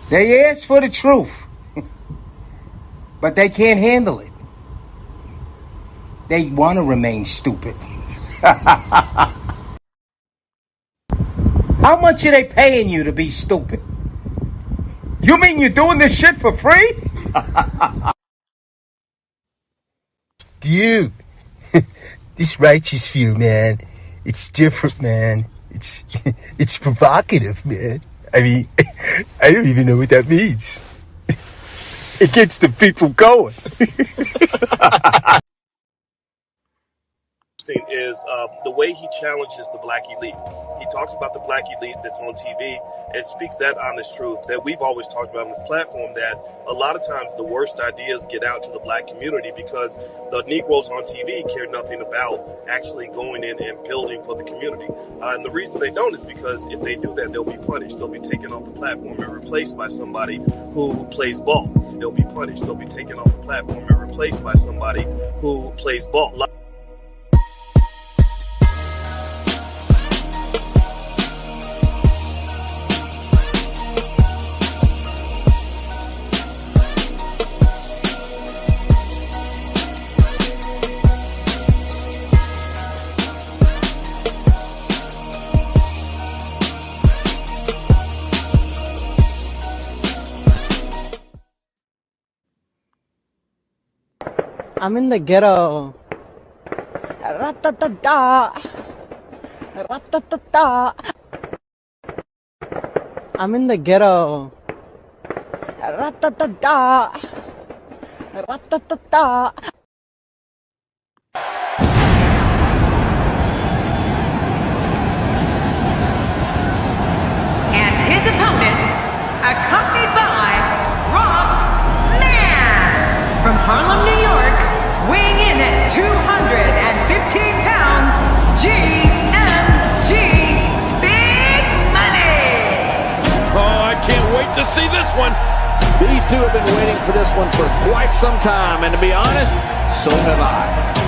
They ask for the truth, but they can't handle it. They want to remain stupid. How much are they paying you to be stupid? You mean you're doing this shit for free? Dude, this righteous view, man, it's different, man. It's provocative, man. I mean, I don't even know what that means. It gets the people going. Is the way he challenges the black elite. He talks about the black elite that's on TV and speaks that honest truth that we've always talked about on this platform, that a lot of times the worst ideas get out to the black community because the Negroes on TV care nothing about actually going in and building for the community. And the reason they don't is because if they do that, they'll be punished. They'll be taken off the platform and replaced by somebody who plays ball. They'll be punished. They'll be taken off the platform and replaced by somebody who plays ball. I'm in the ghetto. Ra-ta-ta-ta. Ra-ta-ta-ta. I'm in the ghetto. Ra-ta-ta-ta. Ra-ta-ta-ta. And his opponent, accompanied by Rob Man from Harlem, New York, weighing in at 215 pounds, GMG Big Money. Oh, I can't wait to see this one. These two have been waiting for this one for quite some time, and to be honest, so have I.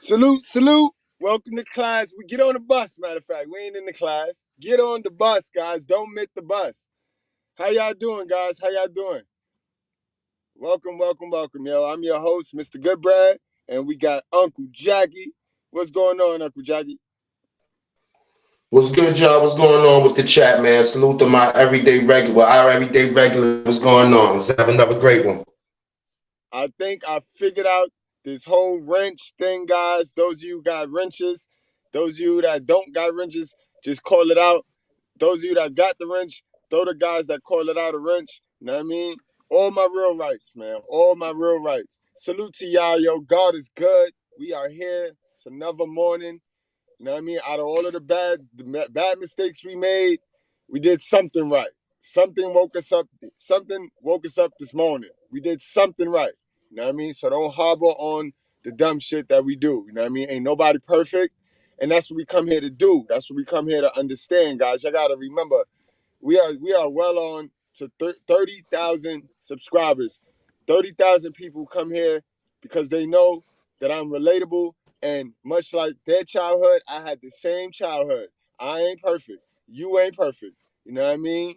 Salute, salute. Welcome to class. We get on the bus, matter of fact. We ain't in the class. Get on the bus, guys. Don't miss the bus. How y'all doing, guys? How y'all doing? Welcome, welcome, welcome, yo. I'm your host, Mr. Goodbrad, and we got Uncle Jackie. What's going on, Uncle Jackie? What's good, y'all? What's going on with the chat, man? Salute to my everyday regular. Our everyday regular. What's going on? Let's have another great one. I think I figured out this whole wrench thing, guys. Those of you who got wrenches, those of you that don't got wrenches, just call it out. Those of you that got the wrench, throw the guys that call it out a wrench. You know what I mean? All my real rights, man. All my real rights. Salute to y'all, yo. God is good. We are here. It's another morning. You know what I mean? Out of all of the bad mistakes we made, we did something right. Something woke us up this morning. We did something right. You know what I mean? So don't harbor on the dumb shit that we do. You know what I mean? Ain't nobody perfect. And that's what we come here to do. That's what we come here to understand, guys. Y'all gotta remember, we are well on to 30,000 subscribers. 30,000 people come here because they know that I'm relatable, and much like their childhood, I had the same childhood. I ain't perfect. You ain't perfect. You know what I mean?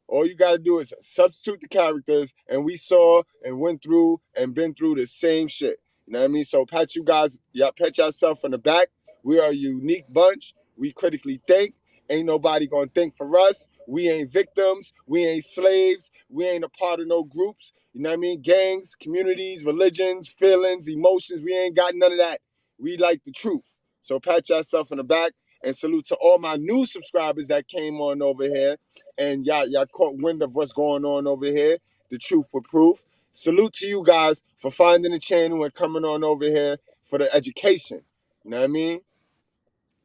All you got to do is substitute the characters, and we saw and went through and been through the same shit. You know what I mean? So pat yourself on the back. We are a unique bunch. We critically think, Ain't nobody gonna think for us. We ain't victims. We ain't slaves. We ain't a part of no groups. You know what I mean? Gangs, communities, religions, feelings, emotions. We ain't got none of that. We like the truth. So pat yourself in the back and salute to all my new subscribers that came on over here. And y'all caught wind of what's going on over here. The truth with proof. Salute to you guys for finding the channel and coming on over here for the education. You know what I mean?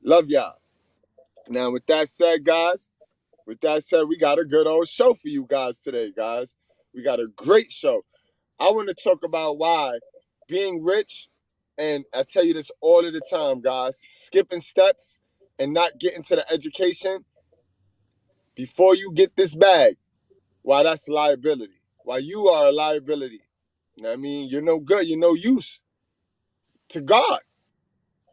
Love y'all. Now, with that said, guys, we got a good old show for you guys today, guys. We got a great show. I want to talk about why being rich, and I tell you this all of the time, guys, skipping steps and not getting to the education before you get this bag, why that's liability. Why you are a liability. You know what I mean? You're no good. You're no use to God.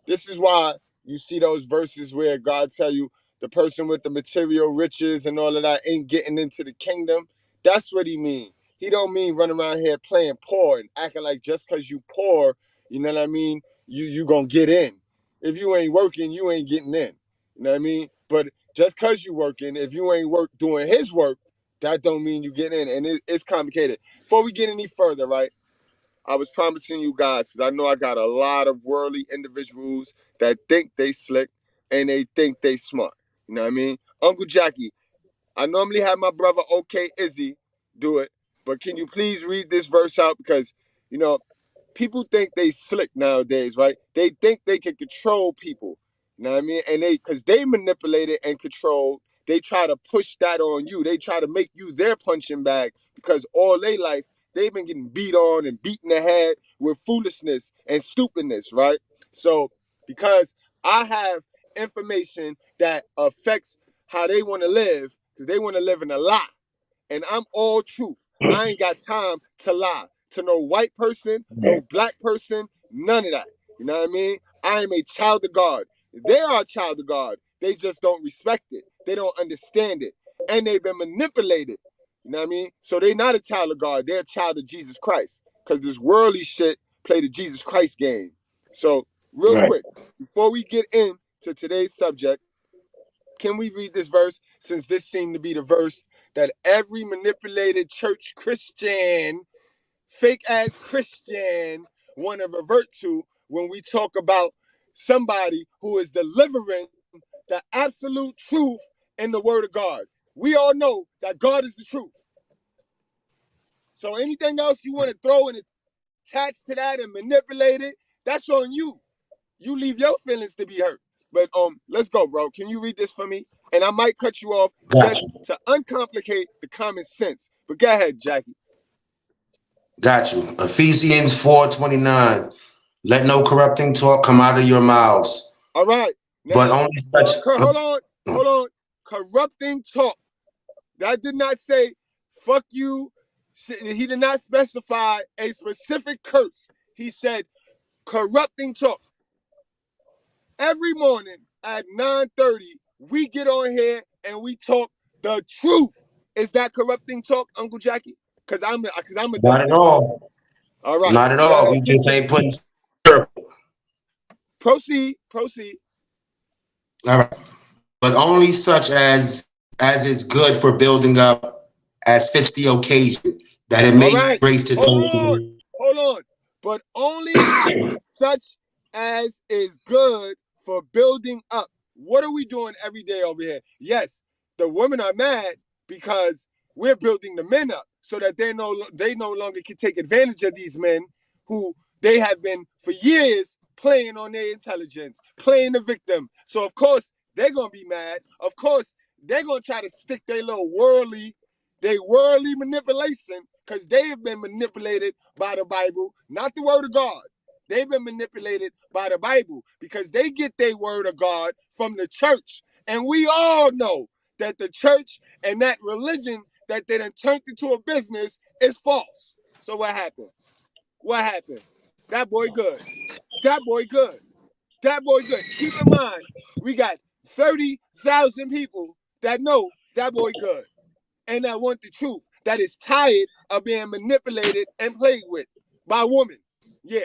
This is why you see those verses where God tell you the person with the material riches and all of that ain't getting into the kingdom. That's what he mean. He don't mean running around here playing poor and acting like just because you poor, you know what I mean, you gonna get in. If you ain't working, you ain't getting in. You know what I mean? But just because you working, if you ain't doing his work, that don't mean you get in. And it's complicated. Before we get any further, right? I was promising you guys, because I know I got a lot of worldly individuals that think they slick and they think they smart. You know what I mean? Uncle Jackie, I normally have my brother OK Izzy do it, but can you please read this verse out? Because, you know, people think they slick nowadays, right? They think they can control people. You know what I mean? And because they manipulate it and control, they try to push that on you. They try to make you their punching bag because all their life, they've been getting beat on and beat in the head with foolishness and stupidness, right? So, because I have information that affects how they want to live, because they want to live in a lie. And I'm all truth. I ain't got time to lie to no white person, no black person, none of that. You know what I mean? I am a child of God. They are a child of God. They just don't respect it. They don't understand it. And they've been manipulated. You know what I mean? So they're not a child of God. They're a child of Jesus Christ. Because this worldly shit play the Jesus Christ game. So real quick, before we get into today's subject, can we read this verse, since this seemed to be the verse that every manipulated church Christian, fake ass Christian, want to revert to when we talk about somebody who is delivering the absolute truth in the word of God. We all know that God is the truth. So anything else you want to throw and attach to that and manipulate it, that's on you. You leave your feelings to be hurt. But let's go, bro. Can you read this for me? And I might cut you off just to uncomplicate the common sense. But go ahead, Jackie. Got you. Ephesians 4:29. Let no corrupting talk come out of your mouths. All right. But Now, only such. hold on. Corrupting talk. That did not say, fuck you. He did not specify a specific curse. He said, corrupting talk. Every morning at 9:30, we get on here and we talk the truth. Is that corrupting talk, Uncle Jackie? Because I'm a Not at all. All right. Not at all. We just ain't putting. Proceed. All right. But only such as is good for building up, as fits the occasion, that it may grace to those. Hold on. But only such as is good for building up. What are we doing every day over here? Yes, the women are mad because we're building the men up so that they no longer can take advantage of these men who they have been for years playing on their intelligence, playing the victim. So of course they're gonna be mad. Of course they're gonna try to stick their little worldly manipulation, because they have been manipulated by the Bible, not the word of God. They've been manipulated by the Bible because they get their word of God from the church. And we all know that the church and that religion that they done turned into a business is false. So what happened? That boy good. Keep in mind, we got 30,000 people that know that boy good and that want the truth, that is tired of being manipulated and played with by women. Yeah.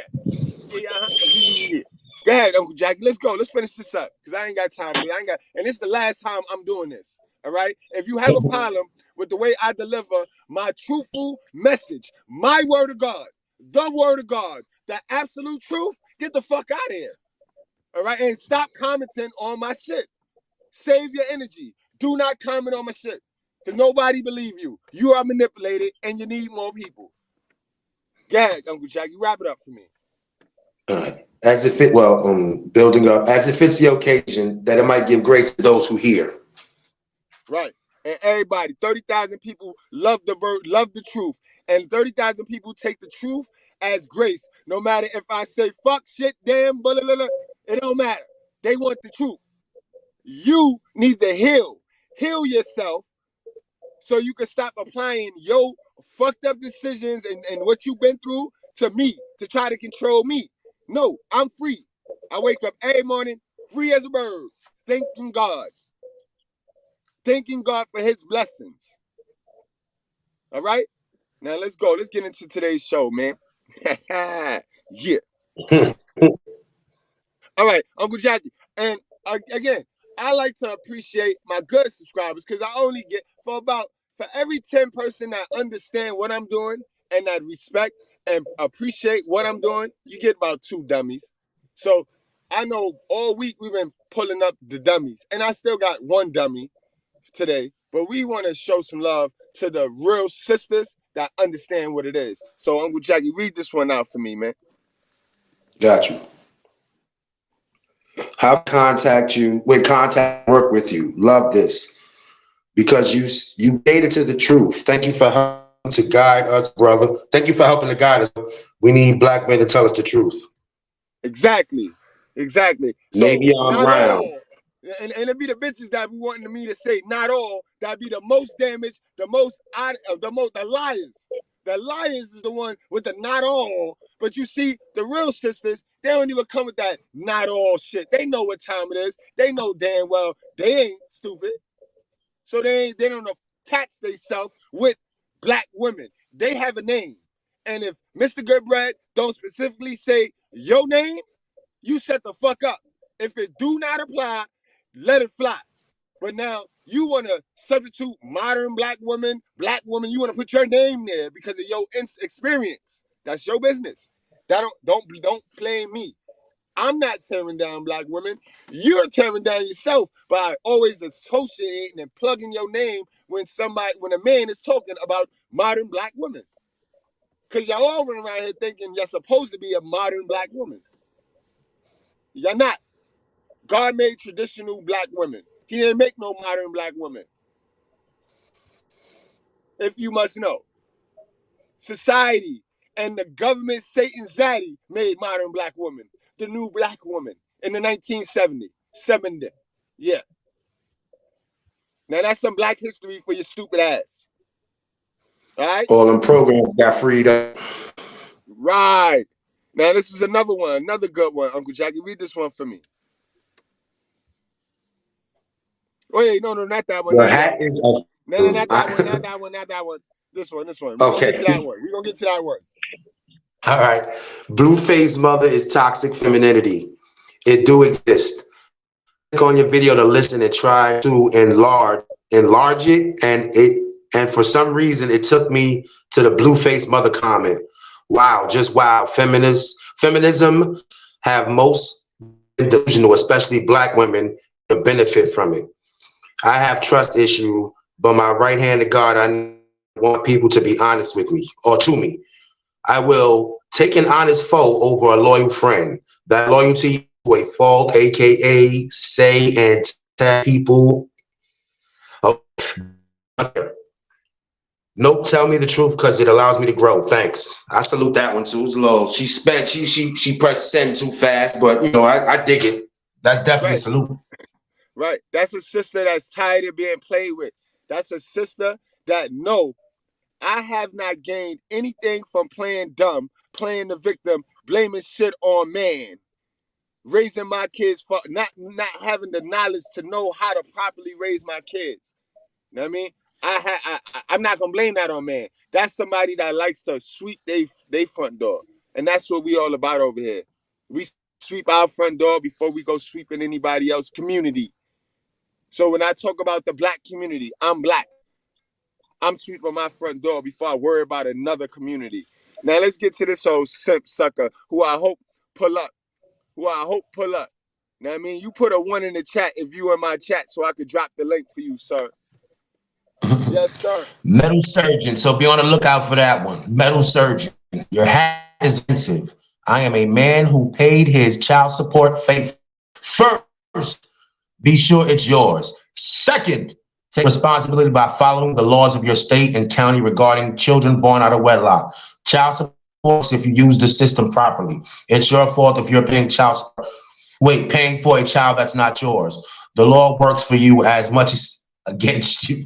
Go ahead, Uncle Jackie. Let's go. Let's finish this up because I ain't got time for it. And it's the last time I'm doing this. All right. If you have a problem with the way I deliver my truthful message, my word of God, the word of God, the absolute truth, get the fuck out of here. All right. And stop commenting on my shit. Save your energy. Do not comment on my shit because nobody believe you. You are manipulated and you need more people. Go ahead, Uncle Jackie. Wrap it up for me. All right. As it fit, building up as it fits the occasion, that it might give grace to those who hear. Right. And everybody, 30,000 people love the word, love the truth. And 30,000 people take the truth as grace. No matter if I say fuck, shit, damn, blah, blah, blah, it don't matter. They want the truth. You need to heal. Heal yourself so you can stop applying your fucked up decisions and what you've been through to me to try to control me. No, I'm free. I wake up every morning free as a bird, thanking God. Thanking God for his blessings. All right? Now let's go. Let's get into today's show, man. Yeah. All right, Uncle Jackie. And again, I like to appreciate my good subscribers because I only get for every 10 person that understand what I'm doing and that respect and appreciate what I'm doing, you get about 2 dummies. So I know all week we've been pulling up the dummies, and I still got 1 dummy today, but we want to show some love to the real sisters that understand what it is. So Uncle Jackie, read this one out for me, man. Got you. How contact work with you. Love this because you cater to the truth. Thank you for helping to guide us, brother. Thank you for helping to guide us. We need black men to tell us the truth. Exactly. So Navy on not brown. all, and it be the bitches that be wanting me to say not all. That be the most damaged, the liars. The liars is the one with the not all. But you see, the real sisters, they don't even come with that not all shit. They know what time it is. They know damn well they ain't stupid. So they don't attach themselves with black women. They have a name. And if Mr. Goodbread don't specifically say your name, you shut the fuck up. If it do not apply, let it fly. But now you want to substitute modern black woman, you want to put your name there because of your experience. That's your business. Don't blame me. I'm not tearing down black women. You're tearing down yourself by always associating and plugging your name when a man is talking about modern black women. Because y'all all run around here thinking you're supposed to be a modern black woman. You're not. God made traditional black women. He didn't make no modern black women. If you must know. Society and the government, Satan Zaddy, made modern black women. The new black woman in the 1970s. Yeah. Now that's some black history for your stupid ass. All right? All them programs got freed up. Right. Now this is another one, another good one. Uncle Jackie, read this one for me. Oh, yeah, no, not that one. The Not hat that is one. No, not that one. This one. We're going to get to that one. We're going to get to that one. All right. Blue-faced mother is toxic femininity. It do exist. Click on your video to listen and try to enlarge it, and for some reason it took me to the blue-faced mother comment. Wow, just wow. Feminism have most delusional, especially black women, to benefit from it. I have trust issue, but my right hand to God, I want people to be honest with me or to me. I will take an honest foe over a loyal friend. That loyalty to a fault, aka say and tell people. Nope, tell me the truth because it allows me to grow. Thanks. I salute that one too. It was a little. She pressed send too fast, but I dig it. That's definitely a salute. Right. That's a sister that's tired of being played with. That's a sister that I have not gained anything from playing dumb, playing the victim, blaming shit on man, raising my kids for not having the knowledge to know how to properly raise my kids. You know what I mean? I'm not gonna blame that on man. That's somebody that likes to sweep they front door, and that's what we all about over here. We sweep our front door before we go sweeping anybody else's community. So when I talk about the black community, I'm black. I'm sweeping my front door before I worry about another community. Now let's get to this old simp sucker who I hope pull up. Now I mean, you put a 1 in the chat if you in my chat so I could drop the link for you, sir. Yes, sir. Metal surgeon. So be on the lookout for that one. Metal surgeon. Your hat is expensive. I am a man who paid his child support faith. First, be sure it's yours. Second, take responsibility by following the laws of your state and county regarding children born out of wedlock. Child support if you use the system properly. It's your fault if you're paying paying for a child that's not yours. The law works for you as much as against you.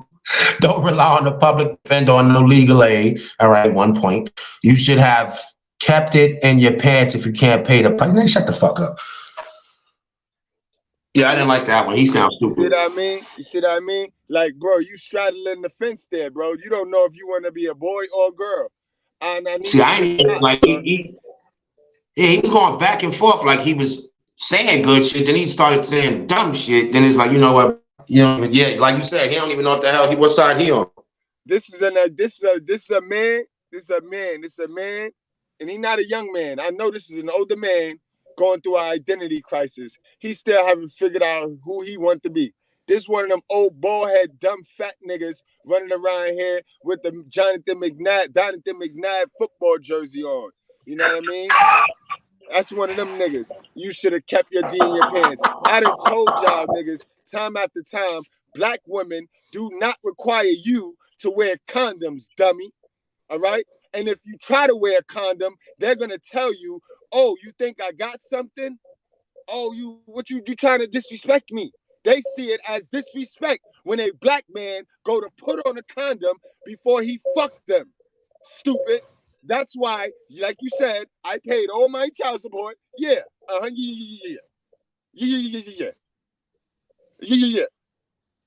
Don't rely on the public defender or no legal aid. All right, 1 point. You should have kept it in your pants if you can't pay the price. Man, shut the fuck up. Yeah, I didn't like that one. He sounds stupid. You see what I mean? Like, bro, you straddling the fence there, bro. You don't know if you want to be a boy or a girl. And I need See, I ain't like he was going back and forth like he was saying good shit. Then he started saying dumb shit. Then it's like, you know what? Yeah, like you said, he don't even know what the hell what side he on. This is a man, and he's not a young man. I know this is an older man going through an identity crisis. He still haven't figured out who he wants to be. This one of them old bald-head, dumb, fat niggas running around here with the Jonathan McNabb football jersey on. You know what I mean? That's one of them niggas. You should have kept your D in your pants. I done told y'all niggas time after time, black women do not require you to wear condoms, dummy. All right? And if you try to wear a condom, they're going to tell you, oh, you think I got something? Oh, you trying to disrespect me? They see it as disrespect when a black man go to put on a condom before he fucked them. Stupid. That's why, like you said, I paid all my child support. Yeah. Yeah.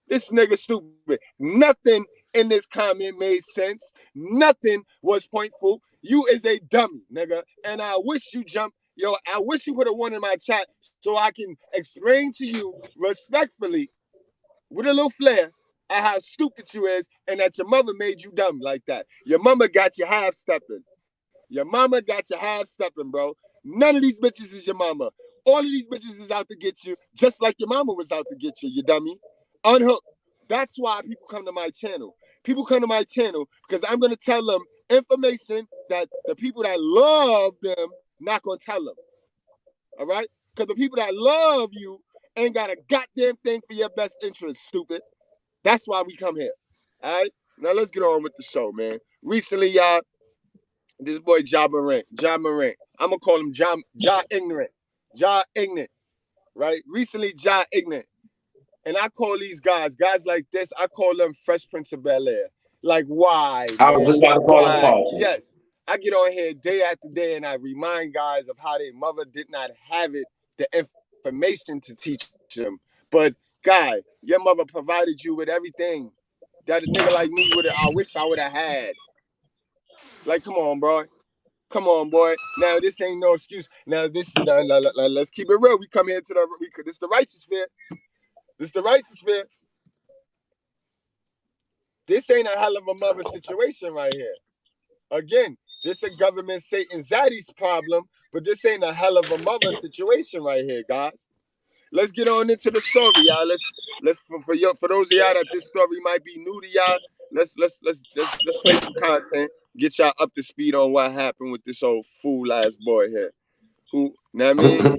This nigga stupid. Nothing in this comment made sense. Nothing was pointful. You is a dummy, nigga. And I wish you jumped. Yo, I wish you put a 1 in my chat so I can explain to you respectfully, with a little flair, at how stupid you is and that your mother made you dumb like that. Your mama got you half-stepping. Bro. None of these bitches is your mama. All of these bitches is out to get you, just like your mama was out to get you, you dummy. Unhooked. That's why people come to my channel. People come to my channel because I'm going to tell them information that the people that love them not going to tell them. All right? Because the people that love you ain't got a goddamn thing for your best interest, stupid. That's why we come here. All right? Now let's get on with the show, man. Recently, y'all, this boy Ja Morant. I'm going to call him Ja Ignorant. Ja Ignorant. Right? Recently, Ja Ignorant. And I call these guys like this, I call them Fresh Prince of Bel-Air. Like, why? I was just about to call him Paul. Yes. I get on here day after day and I remind guys of how their mother did not have the information to teach them. But, guy, your mother provided you with everything that a nigga like me I wish I would have had. Like, come on, bro. Now, this ain't no excuse. Now, let's keep it real. We come here to this is the righteous fear. This ain't a hell of a mother situation right here. Again, this a government Satan Zaddy's problem, but this ain't a hell of a mother situation right here, guys. Let's get on into the story, y'all. Let's for those of y'all that this story might be new to y'all, let's play some content, get y'all up to speed on what happened with this old fool ass boy here. Who, now I mean,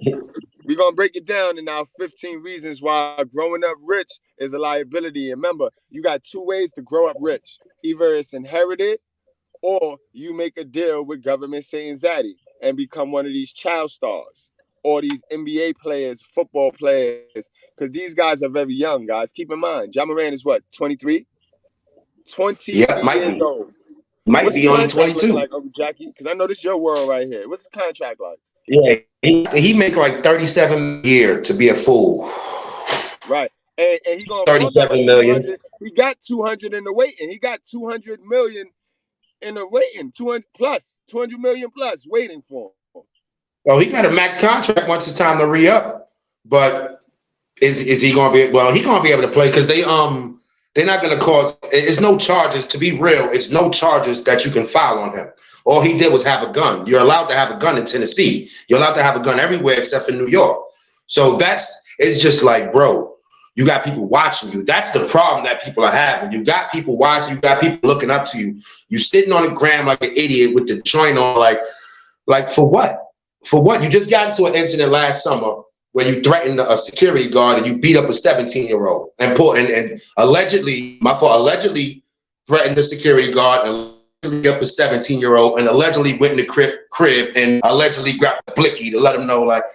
we're gonna break it down in our 15 reasons why growing up rich is a liability. And remember, you got 2 ways to grow up rich. Either it's inherited or you make a deal with government Satan Zaddy and become one of these child stars or these NBA players, football players, because these guys are very young, guys. Keep in mind, Ja Morant is what, 23? 23 years old. Might be only 22. Like, Uncle Jackie? Because I know this is your world right here. What's the contract like? Yeah, he make like 37 a year to be a fool. Right. And he gonna 37 million. He got 200 in the waiting. He got 200 million in the waiting. 200 million plus waiting for him. Well, he got a max contract once it's time to re-up, but is he going to be? Well, he's going to be able to play because they're not going to cause. It's no charges. To be real, it's no charges that you can file on him. All he did was have a gun. You're allowed to have a gun in Tennessee. You're allowed to have a gun everywhere except in New York. So it's just like, bro, you got people watching you. That's the problem that people are having. You got people watching. You got people looking up to you. You sitting on the gram like an idiot with the joint on, like for what? For what? You just got into an incident last summer where you threatened a security guard and you beat up a 17-year-old and allegedly, allegedly threatened the security guard and allegedly up a 17-year-old and allegedly went in the crib and allegedly grabbed a blicky to let him know, like,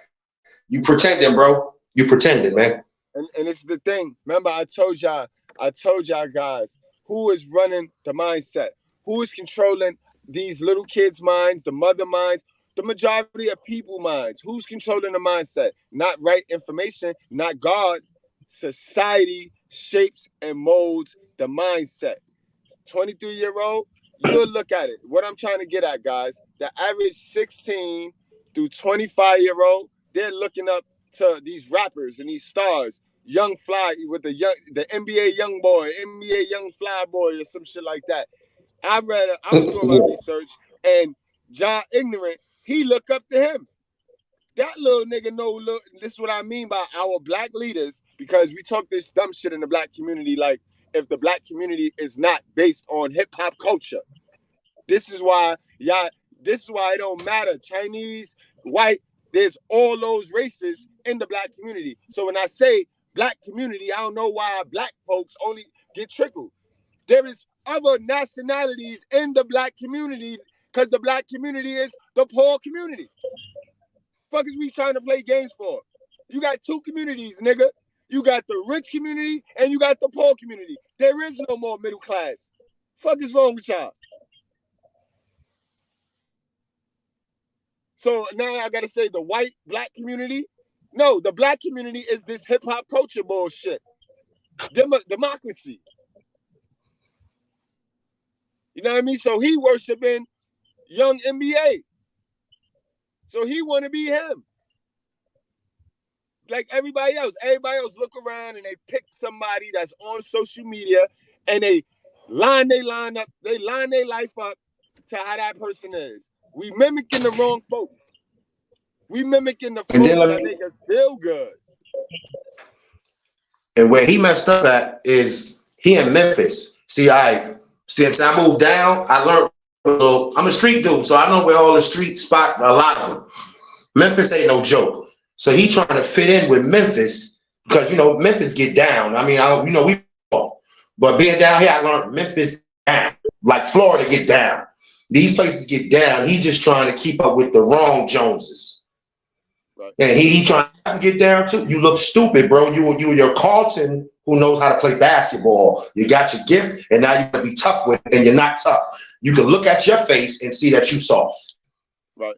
you pretending, bro. You pretending, man. And it's the thing. Remember, I told y'all guys, who is running the mindset? Who is controlling these little kids' minds, the mother minds, the majority of people minds? Who's controlling the mindset? Not right information, not God. Society shapes and molds the mindset. 23-year-old, you'll look at it. What I'm trying to get at, guys, the average 16 through 25-year-old, they're looking up to these rappers and these stars, young fly with the NBA young boy, NBA young fly boy, or some shit like that. I was doing my research, and John Ignorant, he looked up to him. That little nigga look, this is what I mean by our black leaders, because we talk this dumb shit in the black community, like if the black community is not based on hip-hop culture. This is why it don't matter. Chinese, white, there's all those races in the black community. So when I say black community, I don't know why black folks only get trickled. There is other nationalities in the black community because the black community is the poor community. Fuck is we trying to play games for? You got two communities, nigga. You got the rich community and you got the poor community. There is no more middle class. Fuck is wrong with y'all? So now I gotta say the white black community. No, the black community is this hip hop culture bullshit. Democracy. You know what I mean? So he worshiping young NBA. So he want to be him. Like everybody else. Everybody else look around and they pick somebody that's on social media and they line their life up to how that person is. We mimicking the wrong folks. We mimicking the folks that make us feel good. And where he messed up at is he in Memphis. Since I moved down, I learned. I'm a street dude, so I know where all the street spots. A lot of them. Memphis ain't no joke. So he trying to fit in with Memphis because Memphis get down. I mean, we. But being down here, I learned Memphis down, like Florida get down. These places get down. He just trying to keep up with the wrong Joneses. Right. And he trying to get down too. You look stupid, bro. You're Carlton who knows how to play basketball. You got your gift, and now you gotta be tough with it, and you're not tough. You can look at your face and see that you soft. Right.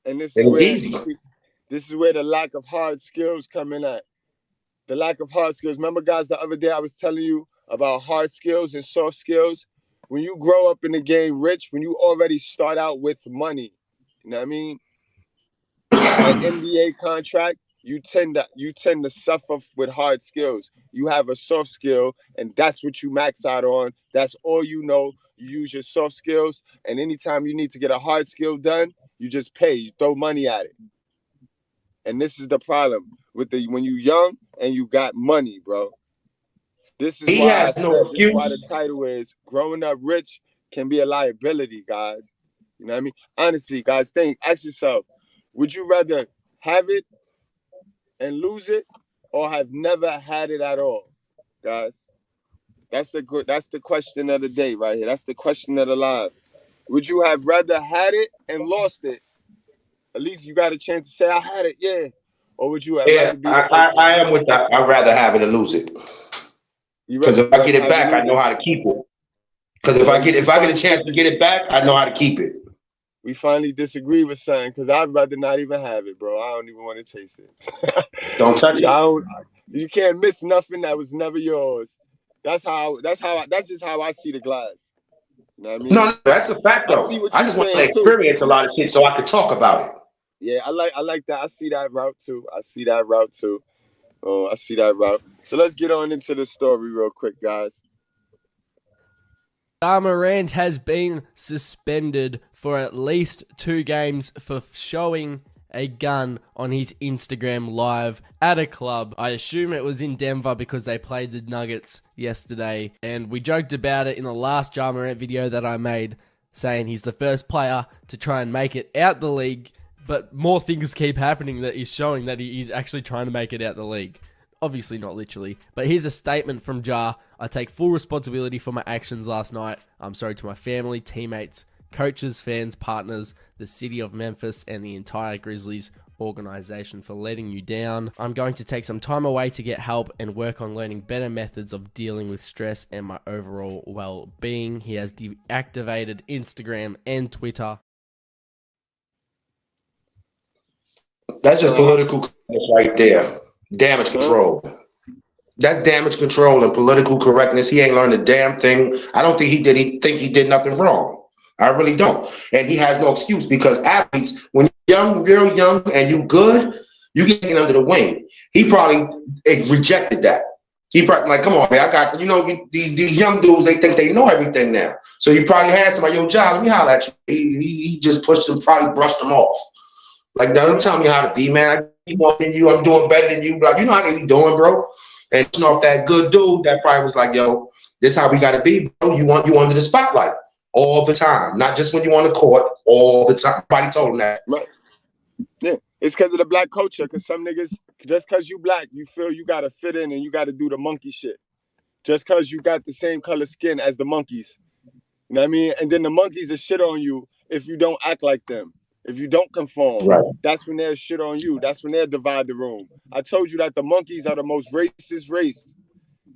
And this is where the lack of hard skills come in at. The lack of hard skills. Remember, guys, the other day I was telling you about hard skills and soft skills. When you grow up in the game rich, when you already start out with money, you know what I mean? An NBA contract, you tend to suffer with hard skills. You have a soft skill, and that's what you max out on. That's all you know. You use your soft skills, and anytime you need to get a hard skill done, you just pay. You throw money at it. And this is the problem with when you young and you got money, bro. This is why the title is Growing Up Rich Can Be a Liability, guys. You know what I mean? Honestly, guys, ask yourself, would you rather have it and lose it or have never had it at all? Guys, that's the question of the day right here. That's the question of the life. Would you have rather had it and lost it? At least you got a chance to say, I had it, yeah. Or would you have rather be I am with that. I'd rather have it and lose it. Because if I get it back, I know how to keep it. Because if I get a chance to get it back, I know how to keep it. We finally disagree with something because I'd rather not even have it, bro. I don't even want to taste it. Don't touch it. You can't miss nothing that was never yours. That's just how I see the glass. You know what I mean? No, that's a fact though. I just want to experience a lot of shit so I could talk about it. Yeah, I like that. I see that route too. I see that route. So let's get on into the story real quick, guys. Morant has been suspended for at least 2 games for showing a gun on his Instagram live at a club. I assume it was in Denver because they played the Nuggets yesterday, and we joked about it in the last Ja Morant video that I made, saying he's the first player to try and make it out the league, but more things keep happening that is showing that he is actually trying to make it out the league. Obviously not literally, but here's a statement from Ja. I take full responsibility for my actions last night. I'm sorry to my family, teammates, coaches, fans, partners, the city of Memphis, and the entire Grizzlies organization for letting you down. I'm going to take some time away to get help and work on learning better methods of dealing with stress and my overall well-being. He has deactivated Instagram and Twitter. That's just political correctness right there. Damage control. That's damage control and political correctness. He ain't learned a damn thing. I don't think he did. He think he did nothing wrong. I really don't. And he has no excuse, because athletes, when you're young, real young, and you good, you get taken under the wing. He probably rejected that. He probably like, come on, man, I got, these young dudes, they think they know everything now. So you probably had somebody, yo, John, let me holler at you. He just pushed him, probably brushed him off. Like, don't tell me how to be, man. I keep more than you. I'm doing better than you. Bro. You know how they be doing, bro. And off that good dude, that probably was like, yo, this how we got to be, bro. You want you under the spotlight all the time, not just when you on the court, all the time. Nobody told him that. Right. Yeah, it's because of the black culture. Because some niggas, just because you black, you feel you got to fit in and you got to do the monkey shit. Just because you got the same color skin as the monkeys. You know what I mean? And then the monkeys will shit on you if you don't act like them. If you don't conform, right. That's when they'll shit on you. That's when they'll divide the room. I told you that the monkeys are the most racist race.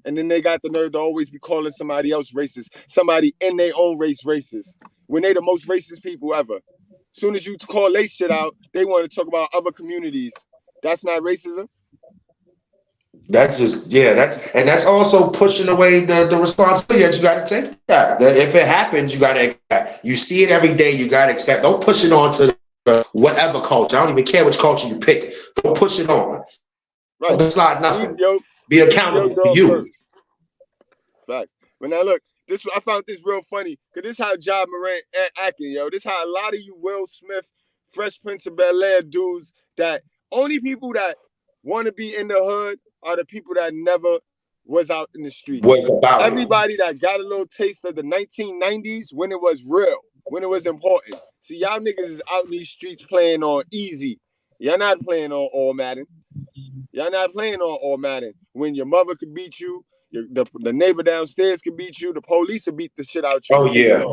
And then they got the nerve to always be calling somebody else racist. Somebody in their own race racist. When they the most racist people ever. Soon as you call they shit out, they want to talk about other communities. That's not racism. That's just, that's also pushing away the responsibility that you got to take. That if it happens, you got to, you see it every day, you got to accept. Don't push it on to whatever culture. I don't even care which culture you pick. Don't push it on. Right. Don't slide nothing. Be accountable to you. First. Facts. But now look, I found this real funny, because this is how Ja Morant acting, yo. This how a lot of you Will Smith, Fresh Prince of Bel-Air dudes, that only people that want to be in the hood are the people that never was out in the streets. Everybody that got a little taste of the 1990s when it was real, when it was important. See, y'all niggas is out in these streets playing on easy. Y'all not playing on all Madden. Y'all not playing on all Madden. When your mother could beat you, the neighbor downstairs could beat you, the police will beat the shit out you. Oh, yeah.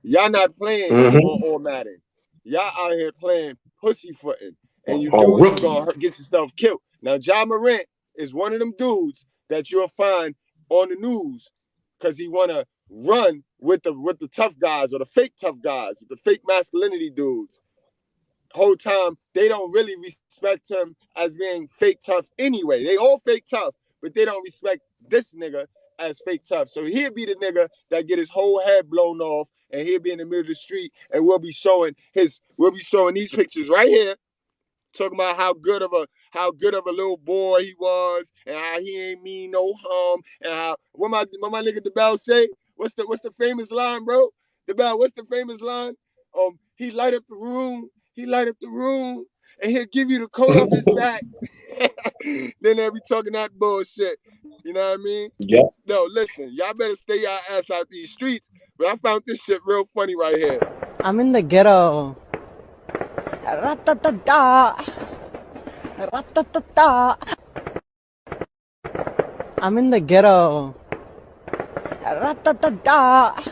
Y'all not playing on all Madden. Y'all out here playing pussyfooting. And you dudes is going to get yourself killed. Now, Ja Morant is one of them dudes that you'll find on the news because he want to run with the tough guys, or the fake tough guys, the fake masculinity dudes. Whole time, they don't really respect him as being fake tough anyway. They all fake tough, but they don't respect this nigga as fake tough. So he'll be the nigga that get his whole head blown off, and he'll be in the middle of the street, and we'll be showing these pictures right here, talking about how good of a little boy he was, and how he ain't mean no harm, and how what my nigga DeBell say? What's the famous line, bro? DeBell, what's the famous line? He light up the room, and he'll give you the coat off his back. Then they'll be talking that bullshit. You know what I mean? Yeah. No, listen, y'all better stay y'all ass out these streets. But I found this shit real funny right here. I'm in the ghetto. Ra-ta-ta-ta. Ra-ta-ta-ta. I'm in the ghetto. Ra-ta-ta-ta.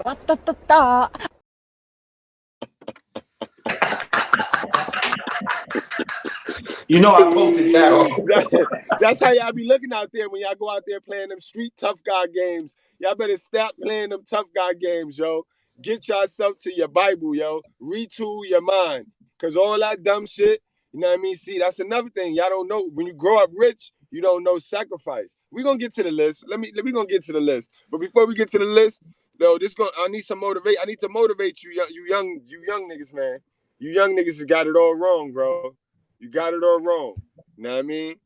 Ra-ta-ta-ta. You know I posted that. That's how y'all be looking out there when y'all go out there playing them street tough guy games. Y'all better stop playing them tough guy games, yo. Get yourself to your Bible, yo. Retool your mind. Because all that dumb shit, you know what I mean? See, that's another thing. Y'all don't know. When you grow up rich, you don't know sacrifice. We're going to get to the list. We're going to get to the list. But before we get to the list, though, I need to motivate you young niggas, man. You young niggas has got it all wrong, bro. You got it all wrong. You know what I mean?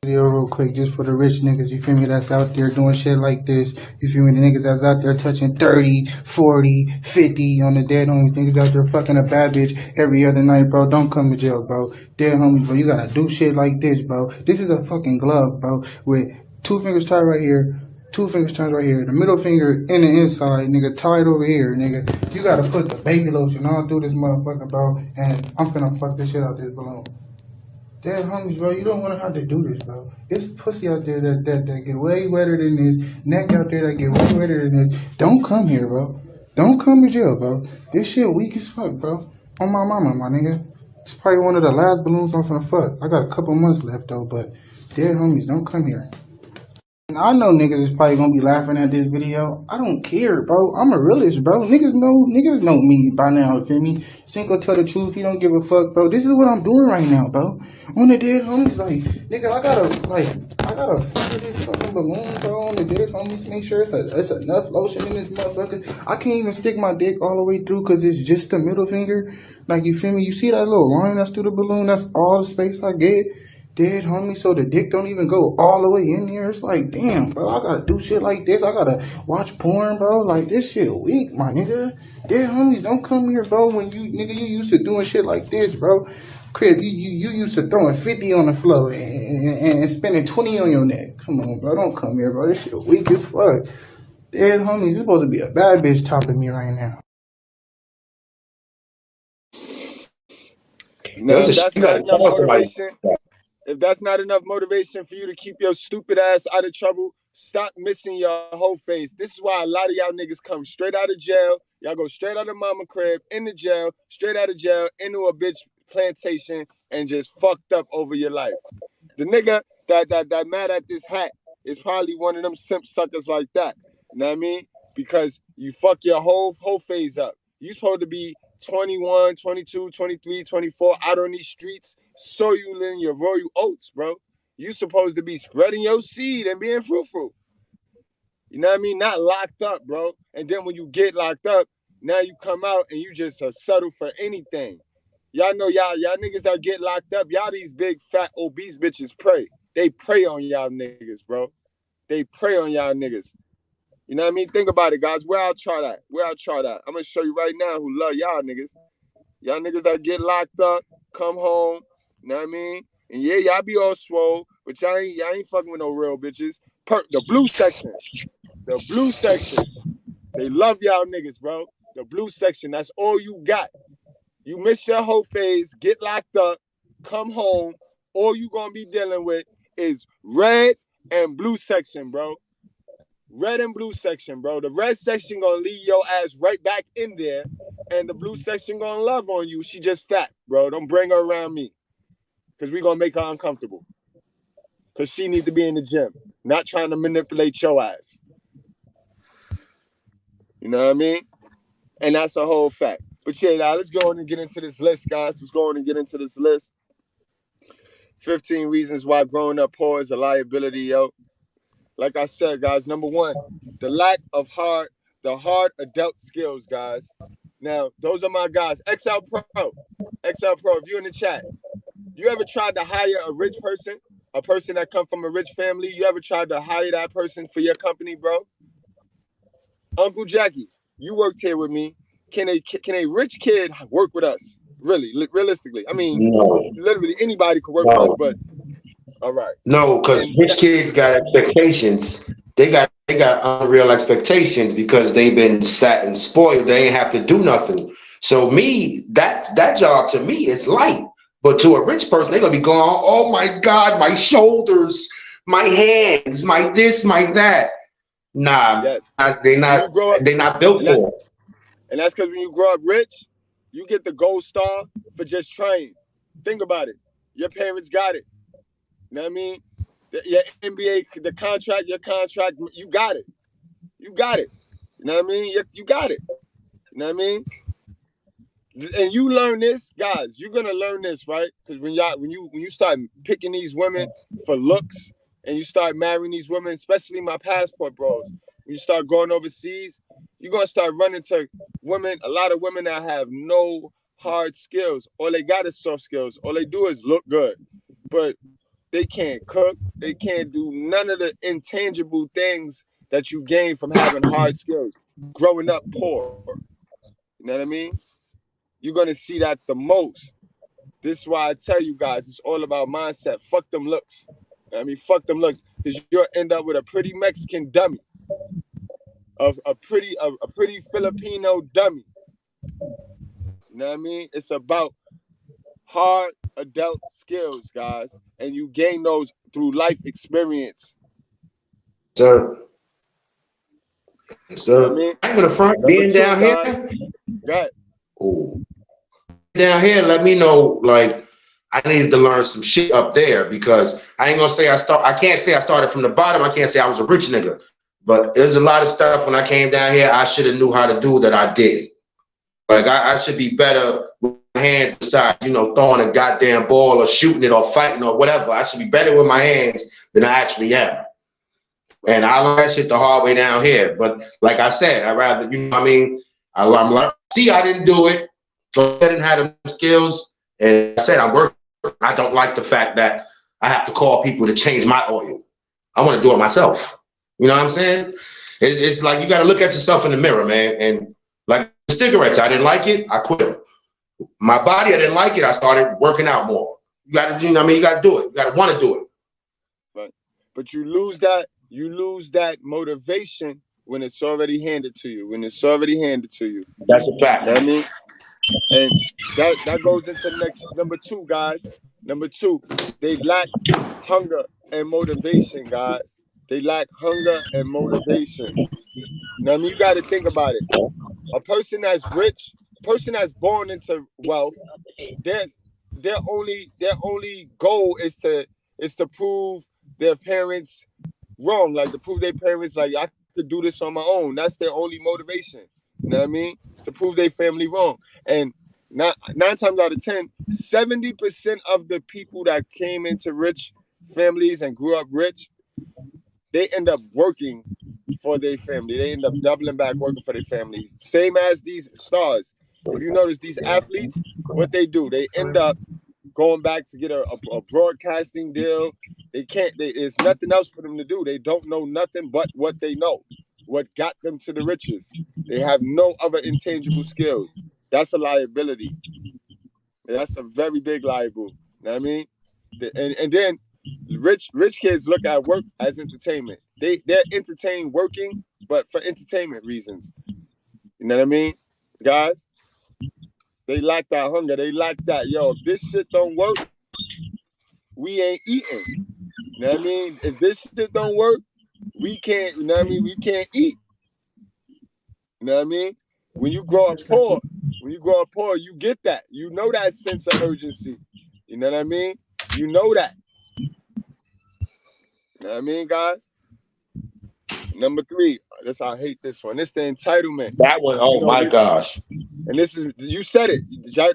Video real quick, just for the rich niggas, you feel me, that's out there doing shit like this. You feel me, the niggas that's out there touching 30, 40, 50 on the dead homies. Niggas out there fucking a bad bitch every other night, bro. Don't come to jail, bro. Dead homies, bro. You gotta do shit like this, bro. This is a fucking glove, bro, with 2 fingers tied right here, 2 fingers tied right here, the middle finger in the inside, nigga, tied over here, nigga. You gotta put the baby lotion all through this motherfucker, bro, and I'm finna fuck this shit out this balloon. Dead homies, bro, you don't want to have to do this, bro. It's pussy out there that get way wetter than this. Neck out there that get way wetter than this. Don't come here, bro. Don't come to jail, bro. This shit weak as fuck, bro. On my mama, my nigga. It's probably one of the last balloons I'm finna fuck. I got a couple months left, though, but dead homies, don't come here. I know niggas is probably gonna be laughing at this video. I don't care, bro. I'm a realist, bro. Niggas know me by now, you feel me? Cinco tell the truth, he don't give a fuck, bro. This is what I'm doing right now, bro. On the dead homies, like, nigga, I gotta figure this fucking balloon, bro, on the dead homies, make sure it's enough lotion in this motherfucker. I can't even stick my dick all the way through cause it's just the middle finger. Like, you feel me? You see that little line that's through the balloon? That's all the space I get. Dead homie, so the dick don't even go all the way in there. It's like, damn, bro, I gotta do shit like this. I gotta watch porn, bro. Like, this shit weak, my nigga. Dead homies, don't come here, bro, when you used to doing shit like this, bro. Crib, you used to throwing 50 on the floor and spending 20 on your neck. Come on, bro, don't come here, bro. This shit weak as fuck. Dead homies, you supposed to be a bad bitch topping me right now. Now, if that's not enough motivation, if that's not enough motivation for you to keep your stupid ass out of trouble, stop missing your whole face. This is why a lot of y'all niggas come straight out of jail. Y'all go straight out of mama crib, into jail, straight out of jail, into a bitch plantation, and just fucked up over your life. The nigga that mad at this hat is probably one of them simp suckers like that. You know what I mean? Because you fuck your whole phase up. You supposed to be 21, 22, 23, 24 out on these streets, soiling your royal oats, bro. You supposed to be spreading your seed and being fruitful. You know what I mean? Not locked up, bro. And then when you get locked up, now you come out and you just settle for anything. Y'all know y'all niggas that get locked up, y'all these big, fat, obese bitches prey. They prey on y'all niggas, bro. They prey on y'all niggas. You know what I mean? Think about it, guys. Where I'll try that. I'm going to show you right now who love y'all niggas. Y'all niggas that get locked up, come home. You know what I mean? And yeah, y'all be all swole, but y'all ain't fucking with no real bitches. The blue section. The blue section. They love y'all niggas, bro. The blue section. That's all you got. You miss your whole phase, get locked up, come home. All you gonna be dealing with is red and blue section, bro. Red and blue section, bro. The red section gonna leave your ass right back in there, and the blue section gonna love on you. She just fat, bro. Don't bring her around me, because we gonna make her uncomfortable. Because she need to be in the gym, not trying to manipulate your ass. You know what I mean? And that's a whole fact. But yeah, now let's go on and get into this list, guys. Let's go on and get into this list. 15 reasons why growing up poor is a liability, yo. Like I said, guys, number one, the lack of hard adult skills, guys. Now, those are my guys. XL Pro, if you're in the chat, you ever tried to hire a rich person, a person that come from a rich family? You ever tried to hire that person for your company, bro? Uncle Jackie, you worked here with me. Can a rich kid work with us? Really, realistically. I mean, literally anybody could work with us, but all right. No, because rich kids got expectations. They got unreal expectations because they've been sat and spoiled. They ain't have to do nothing. So me, that job to me is light. But to a rich person, they're gonna be going, oh my God, my shoulders, my hands, my this, my that. Nah, yes. they're not built for it. And that's because when you grow up rich, you get the gold star for just trying. Think about it. Your parents got it. You know what I mean? Your NBA, your contract, you got it. You got it. You know what I mean? You got it. You know what I mean? And you learn this, guys. You're gonna learn this, right? Because when you start picking these women for looks, and you start marrying these women, especially my passport bros, when you start going overseas, you're gonna start running to women, a lot of women that have no hard skills. All they got is soft skills. All they do is look good. But they can't cook. They can't do none of the intangible things that you gain from having hard skills. Growing up poor. You know what I mean? You're going to see that the most. This is why I tell you guys, it's all about mindset. Fuck them looks. I mean, fuck them looks. Because you'll end up with a pretty Mexican dummy. A pretty Filipino dummy. You know what I mean? It's about hard adult skills, guys. And you gain those through life experience. Sir. So, You know what I mean? I'm gonna front Number being two, down guys, here. go ahead. Ooh. Down here, let me know. Like, I needed to learn some shit up there because I ain't gonna say I can't say I started from the bottom. I can't say I was a rich nigga. But there's a lot of stuff when I came down here I should have knew how to do that I did. Like I should be better with my hands besides, throwing a goddamn ball or shooting it or fighting or whatever. I should be better with my hands than I actually am. And I learned that shit the hard way down here. But like I said, I'd rather, I'm like, see, I didn't do it. So I didn't have the skills. And I said, I'm working. I don't like the fact that I have to call people to change my oil. I want to do it myself. You know what I'm saying? It's like you got to look at yourself in the mirror, man. And like cigarettes, I didn't like it. I quit them. My body, I didn't like it. I started working out more. You got to, you got to do it. You got to want to do it. But you lose that motivation when it's already handed to you. That's a fact. You know what I mean? And that goes into number two, guys. Number two, they lack hunger and motivation, guys. They lack hunger and motivation. Now, I mean, you got to think about it. A person that's rich, a person that's born into wealth, their only goal is to prove their parents wrong, like to prove their parents like I could do this on my own. That's their only motivation. You know what I mean? To prove their family wrong. And nine times out of 10, 70% of the people that came into rich families and grew up rich, they end up working for their family. They end up doubling back working for their families. Same as these stars. If you notice these athletes, what they do, they end up going back to get a broadcasting deal. There's nothing else for them to do. They don't know nothing but what they know, what got them to the riches. They have no other intangible skills. That's a liability. That's a very big liability. You know what I mean? And then rich kids look at work as entertainment. They're entertained working, but for entertainment reasons. You know what I mean? Guys, they lack that hunger. They lack that, if this shit don't work, we ain't eating. You know what I mean? If this shit don't work, we can't, you know what I mean? We can't eat. You know what I mean? When you grow up poor, you get that. You know that sense of urgency. You know what I mean? You know that. You know what I mean, guys? Number three, I hate this one. It's the entitlement. That one, oh my gosh. And this is, you said it,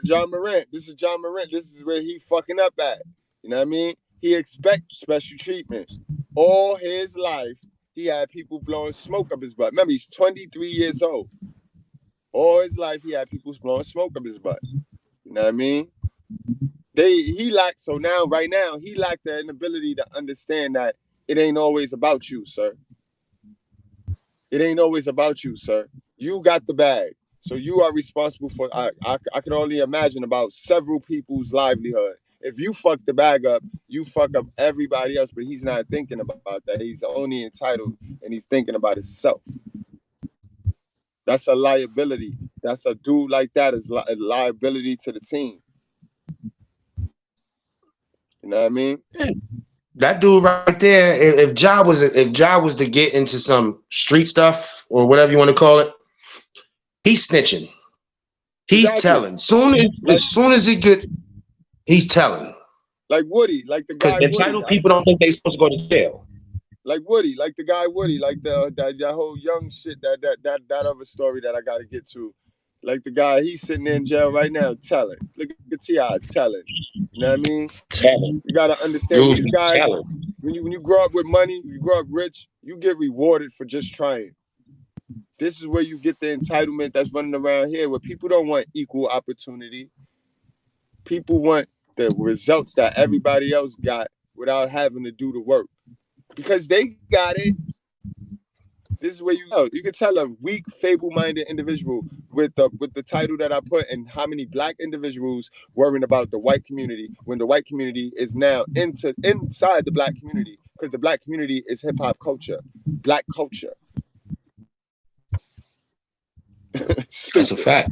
John Morant. This is John Morant. This is where he fucking up at. You know what I mean? He expects special treatment. All his life, he had people blowing smoke up his butt. Remember, he's 23 years old. All his life, he had people blowing smoke up his butt. You know what I mean? Right now, he lacked the inability to understand that it ain't always about you, sir. It ain't always about you, sir. You got the bag. So you are responsible for, I can only imagine about several people's livelihood. If you fuck the bag up, you fuck up everybody else, but he's not thinking about that. He's only entitled and he's thinking about himself. That's a liability. That's a dude like that is a liability to the team. You know what I mean? That dude right there, if Ja was to get into some street stuff or whatever you want to call it, he's snitching. He's telling. As soon as he gets, he's telling. Like Woody, like the guy. Because entitled people don't think they're supposed to go to jail. Like Woody, like the guy Woody, like that whole young shit, that other story that I got to get to. Like the guy, he's sitting in jail right now telling. Look at T.I. telling. You know what I mean? Telling. You got to understand these guys. When you grow up with money, you grow up rich, you get rewarded for just trying. This is where you get the entitlement that's running around here, where people don't want equal opportunity. People want the results that everybody else got without having to do the work. Because they got it. This is where you can tell a weak, fable-minded individual with the title that I put, and how many black individuals worrying about the white community when the white community is now inside the black community, because the black community is hip-hop culture, black culture. That's a fact.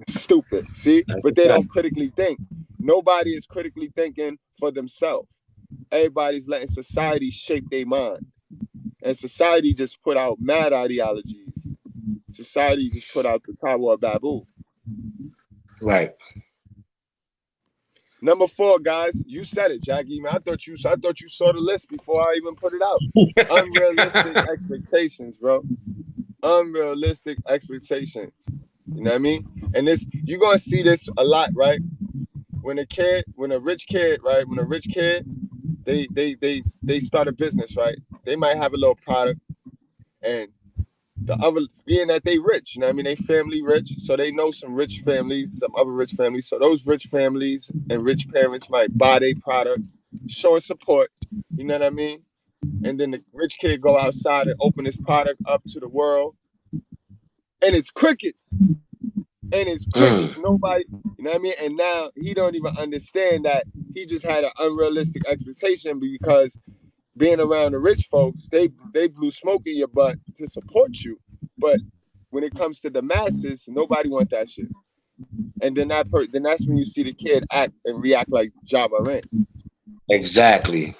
Stupid. See? That's but they don't critically think. Nobody is critically thinking for themselves. Everybody's letting society shape their mind. And society just put out mad ideologies. Society just put out the Tower of Babel. Right. Number 4, guys, you said it, Jackie. Man, I thought you saw the list before I even put it out. Unrealistic expectations, bro. Unrealistic expectations. You know what I mean? And this, you're gonna see this a lot, right? When a rich kid, they start a business, right? They might have a little product, and the other, being that they rich, you know what I mean? They family rich, so they know some rich families, some other rich families. So those rich families and rich parents might buy their product, showing support, you know what I mean? And then the rich kid go outside and open his product up to the world, and it's crickets. And it's crickets. Nobody, you know what I mean? And now he don't even understand that he just had an unrealistic expectation, because being around the rich folks, they blew smoke in your butt to support you. But when it comes to the masses, nobody want that shit. And then that's when you see the kid act and react like Ja Morant. Exactly.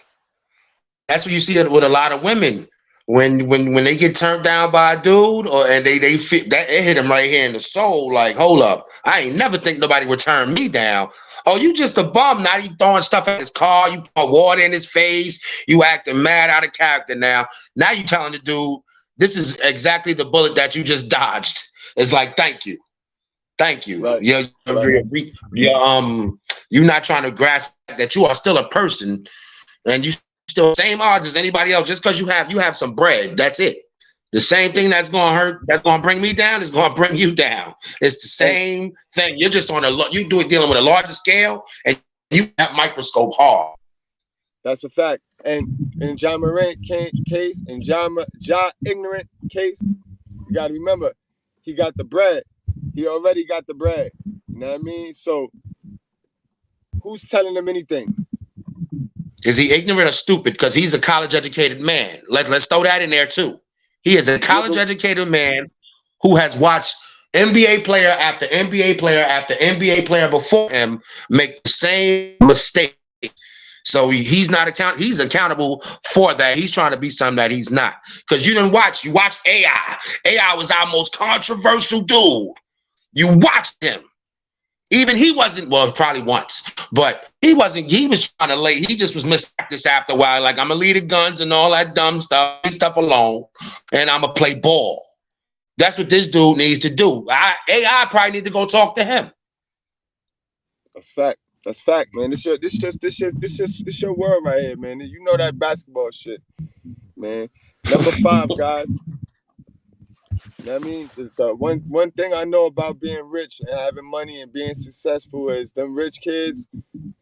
That's what you see it with a lot of women. When they get turned down by a dude, and they fit that, it hit them right here in the soul. Like, hold up, I ain't never think nobody would turn me down. Oh, you just a bum. Now you throwing stuff at his car. You put water in his face. You acting mad out of character now. Now you telling the dude, this is exactly the bullet that you just dodged. It's like, thank you. Right. You're not trying to grasp that you are still a person, and you still same odds as anybody else. Just because you have some bread, that's it. The same thing that's gonna hurt, that's gonna bring me down, is gonna bring you down. It's the same thing. You're just on dealing with a larger scale, and you have microscope hard. That's a fact. And in Ja Morant case, in Ja ignorant case, you gotta remember, he got the bread. He already got the bread. You know what I mean? So who's telling him anything? Is he ignorant or stupid? Because he's a college-educated man. Let's throw that in there too. He is a college-educated man who has watched NBA player after NBA player after NBA player before him make the same mistake. So he's accountable for that. He's trying to be something that he's not. Because you watched AI. AI was our most controversial dude. You watched him. Even he wasn't, well, probably once, but he was trying to he just was mispracticed after a while. Like, I'm going to leave the guns and all that dumb stuff alone, and I'm going to play ball. That's what this dude needs to do. AI probably need to go talk to him. That's fact. That's fact, man. This your world right here, man. You know that basketball shit, man. Number 5, guys. You know what I mean? The one thing I know about being rich and having money and being successful is them rich kids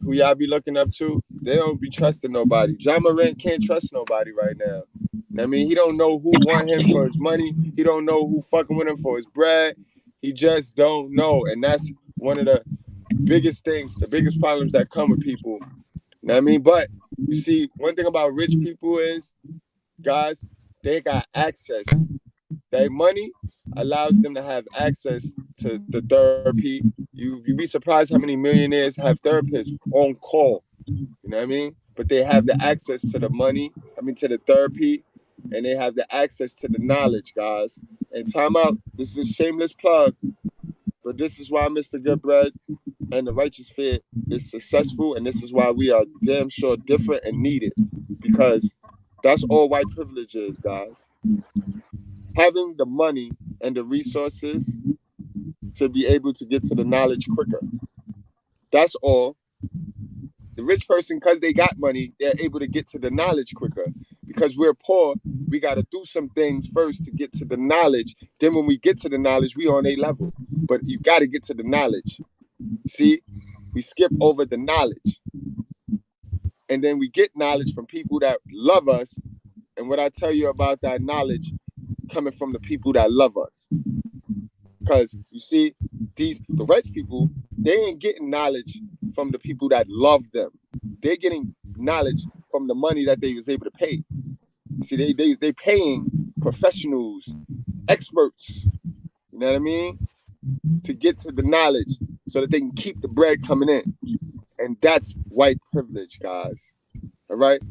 who y'all be looking up to, they don't be trusting nobody. Ja Morant can't trust nobody right now. You know what I mean? He don't know who want him for his money. He don't know who fucking with him for his bread. He just don't know. And that's one of the biggest things, the biggest problems that come with people. You know what I mean? But you see, one thing about rich people is, guys, they got access. Their money allows them to have access to the therapy. You'd be surprised how many millionaires have therapists on call. You know what I mean? But they have the access to the money, to the therapy, and they have the access to the knowledge, guys. And time out, this is a shameless plug, but this is why Mr. Goodbread and the Righteous Fear is successful, and this is why we are damn sure different and needed, because that's all white privilege is, guys. Having the money and the resources to be able to get to the knowledge quicker. That's all. The rich person, because they got money, they're able to get to the knowledge quicker. Because we're poor, we got to do some things first to get to the knowledge. Then when we get to the knowledge, we on a level. But you got to get to the knowledge. See, we skip over the knowledge. And then we get knowledge from people that love us. And what I tell you about that knowledge coming from the people that love us. Because you see, the rich people, they ain't getting knowledge from the people that love them. They're getting knowledge from the money that they was able to pay. See, they paying professionals, experts, you know what I mean, to get to the knowledge so that they can keep the bread coming in. And that's white privilege, guys. All right?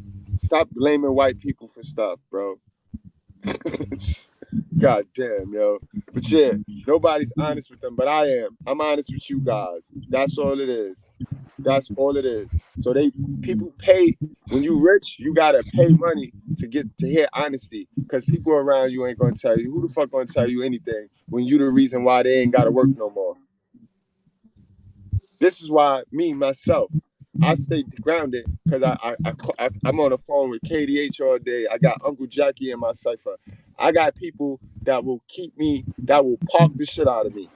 Stop blaming white people for stuff, bro. God damn, yo. But yeah, nobody's honest with them, but I am. I'm honest with you guys. That's all it is. That's all it is. So people pay. When you rich, you gotta pay money to get to hear honesty. Cause people around you ain't gonna tell you. Who the fuck gonna tell you anything when you the reason why they ain't gotta work no more? This is why myself, I stay grounded because I'm on the phone with KDH all day. I got Uncle Jackie in my cipher. I got people that will keep me, that will park the shit out of me.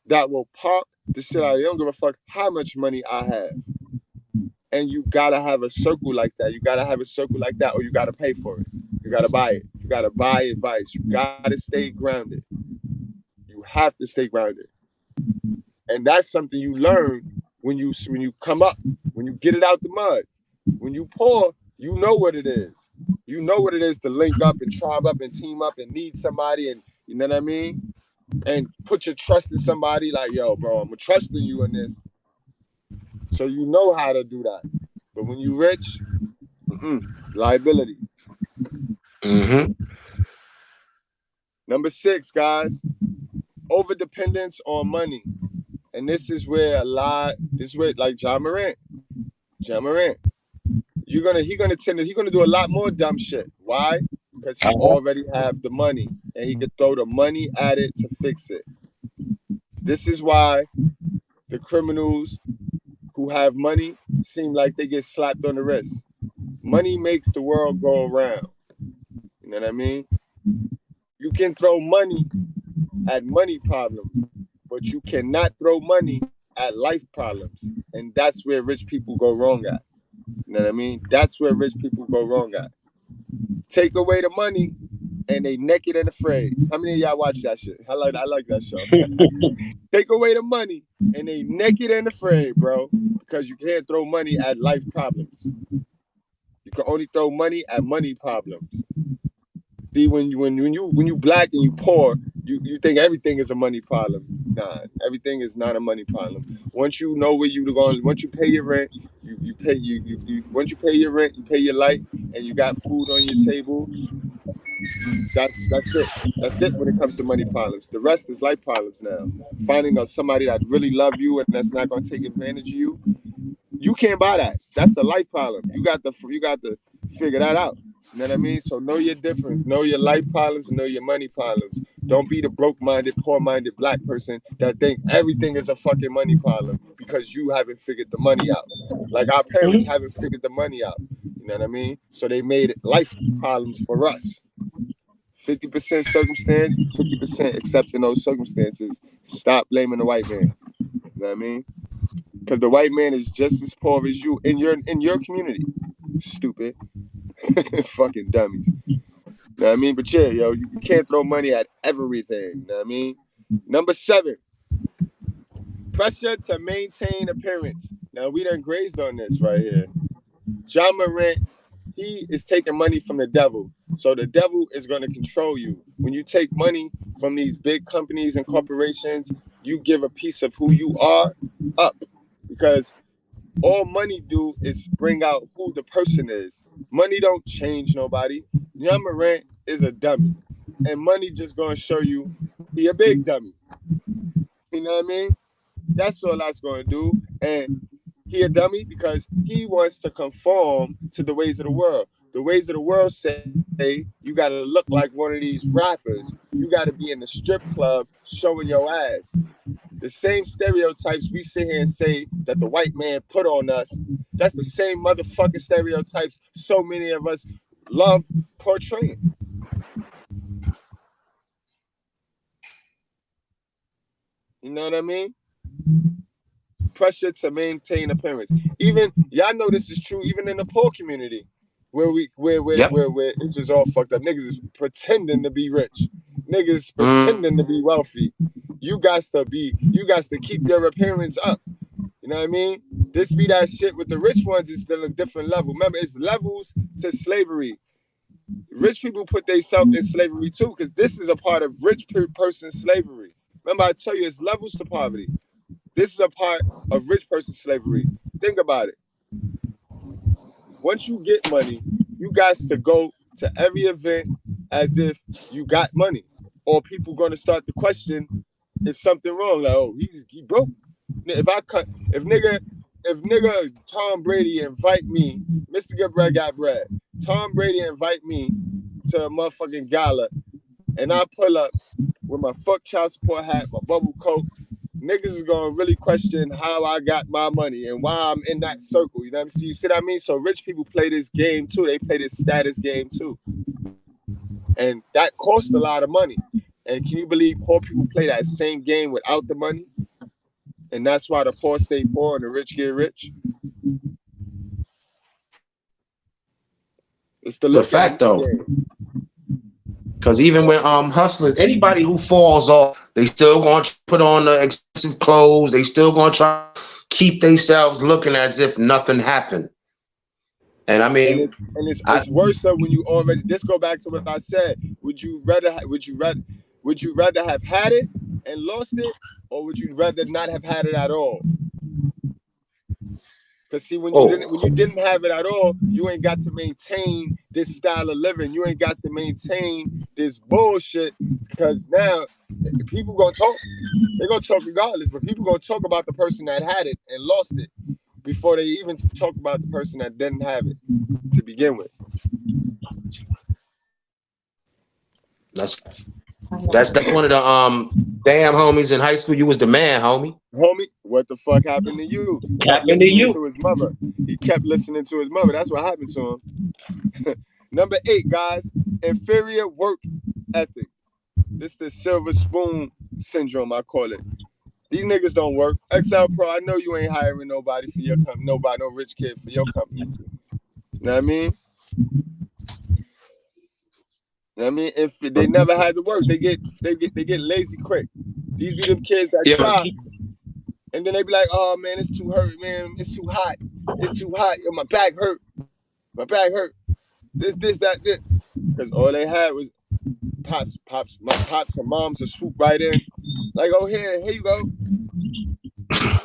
That will park the shit out of me. They don't give a fuck how much money I have. And you gotta have a circle like that. You gotta have a circle like that, or you gotta pay for it. You gotta buy it. You gotta buy advice. You gotta stay grounded. You have to stay grounded. And that's something you learn when you come up, when you get it out the mud. When you poor, you know what it is. You know what it is to link up and tribe up and team up and need somebody, and you know what I mean? And put your trust in somebody like, yo, bro, I'm trusting you in this. So you know how to do that. But when you rich, liability. Mm-hmm. Number 6, guys, overdependence on money. And this is where like John Morant. He gonna do a lot more dumb shit. Why? Because he already have the money and he could throw the money at it to fix it. This is why the criminals who have money seem like they get slapped on the wrist. Money makes the world go around. You know what I mean? You can throw money at money problems, but you cannot throw money at life problems. And that's where rich people go wrong at. You know what I mean? That's where rich people go wrong at. Take away the money and they naked and afraid. How many of y'all watch that shit? I like that show. Take away the money and they naked and afraid, bro. Because you can't throw money at life problems. You can only throw money at money problems. See, when you black and you poor, you think everything is a money problem. Nah, everything is not a money problem. Once you know where you're going, once you pay your rent, once you pay your rent, you pay your light, and you got food on your table. That's it. That's it when it comes to money problems. The rest is life problems now. Finding somebody that really love you and that's not gonna take advantage of you. You can't buy that. That's a life problem. You got to figure that out. You know what I mean? So know your difference. Know your life problems. Know your money problems. Don't be the broke-minded, poor-minded black person that think everything is a fucking money problem because you haven't figured the money out. Like our parents haven't figured the money out. You know what I mean? So they made life problems for us. 50% circumstance, 50% accepting those circumstances. Stop blaming the white man. You know what I mean? Because the white man is just as poor as you in your community. Stupid. Fucking dummies. You know what I mean? But yeah, yo, you can't throw money at everything. You know what I mean? Number 7, pressure to maintain appearance. Now, we done grazed on this right here. John Morant, he is taking money from the devil. So the devil is going to control you. When you take money from these big companies and corporations, you give a piece of who you are up. Because all money do is bring out who the person is. Money don't change nobody. John Morant is a dummy. And money just going to show you he a big dummy. You know what I mean? That's all that's going to do. And he a dummy because he wants to conform to the ways of the world. The ways of the world say you got to look like one of these rappers. You got to be in the strip club showing your ass. The same stereotypes we sit here and say that the white man put on us, that's the same motherfucking stereotypes so many of us love portraying. You know what I mean? Pressure to maintain appearance. Even y'all know this is true. Even in the poor community, where it's just all fucked up. Niggas is pretending to be rich. Niggas pretending to be wealthy. You got to keep your appearance up. You know what I mean? This be that shit with the rich ones is still a different level. Remember, it's levels to slavery. Rich people put themselves in slavery too, because this is a part of rich person slavery. Remember, I tell you, it's levels to poverty. This is a part of rich person slavery. Think about it. Once you get money, you got to go to every event as if you got money, or people gonna start to question if something wrong. Like, oh, he broke. If nigga Tom Brady invite me, Mr. Good Bread got bread. Tom Brady invite me to a motherfucking gala, and I pull up with my fuck child support hat, my bubble coat. Niggas is gonna really question how I got my money and why I'm in that circle. You know what I'm saying? You see what I mean? So rich people play this game too. They play this status game too. And that costs a lot of money. And can you believe poor people play that same game without the money? And that's why the poor stay poor and the rich get rich. It's the look fact, at though. game. Because even when hustlers, anybody who falls off, they still gonna put on the expensive clothes. They still gonna try to keep themselves looking as if nothing happened. And I mean, it's worse when you already. This go back to what I said. Would you rather have had it and lost it, or would you rather not have had it at all? Because see, when you didn't have it at all, you ain't got to maintain this style of living. You ain't got to maintain this bullshit. Because now people gonna talk. They're gonna talk regardless, but people gonna talk about the person that had it and lost it before they even talk about the person that didn't have it to begin with. That's one of the damn homies in high school. You was the man, homie. Homie, what the fuck happened to you? Kept listening to his mother. He kept listening to his mother. That's what happened to him. Number 8, guys, inferior work ethic. This is the silver spoon syndrome, I call it. These niggas don't work. XL Pro, I know you ain't hiring nobody for your company, no rich kid for your company. You know what I mean? I mean, if they never had to work, they get lazy quick. These be them kids that try, and then they be like, "Oh man, it's too hurt, man. It's too hot. It's too hot. Yo, my back hurt. My back hurt. This, that, this." Because all they had was my pops and moms to swoop right in, like, "Oh here you go."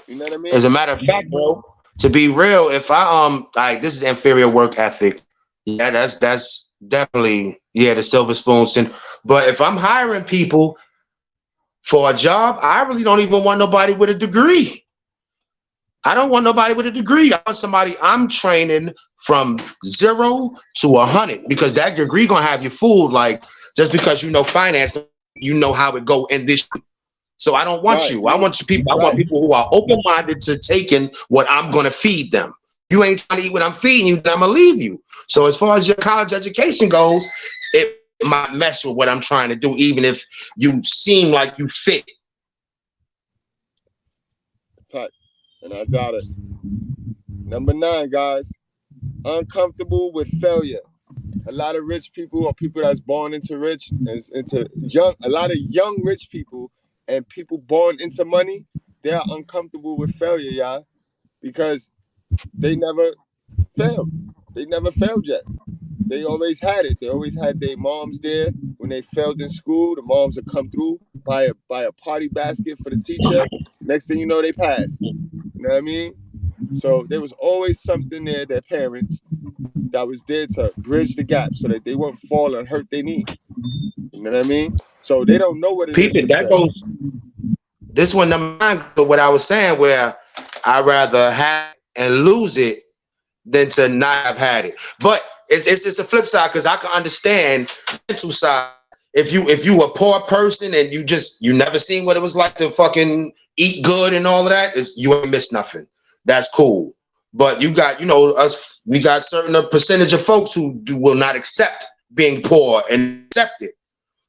You know what I mean? As a matter of fact, bro, to be real, if I like this is inferior work ethic. Yeah, that's definitely the silver spoon syndrome. But if I'm hiring people for a job, I really don't even want nobody with a degree. I don't want nobody with a degree. I want somebody I'm training from 0 to 100, because that degree gonna have you fooled. Like, just because you know finance, you know how it go in this. So I don't want you. I want people. I want people who are open-minded to taking what I'm gonna feed them. You ain't trying to eat what I'm feeding you, then I'm gonna leave you. So as far as your college education goes, it might mess with what I'm trying to do, even if you seem like you fit. And I got it. Number 9, guys, uncomfortable with failure. A lot of rich people, or people that's born into a lot of young rich people and people born into money, they are uncomfortable with failure, y'all, because they never failed. They never failed yet. They always had it. They always had their moms there. When they failed in school, the moms would come through, buy a party basket for the teacher. Next thing you know, they passed. You know what I mean? So there was always something there, their parents, that was there to bridge the gap so that they wouldn't fall and hurt their knee. You know what I mean? So they don't know what it is. That goes. This one, number 9, but what I was saying, where I'd rather have and lose it than to not have had it. But it's a flip side, because I can understand the mental side. If you a poor person and you never seen what it was like to fucking eat good and all of that, you ain't miss nothing. That's cool. But you got, us we got certain percentage of folks who will not accept being poor and accept it.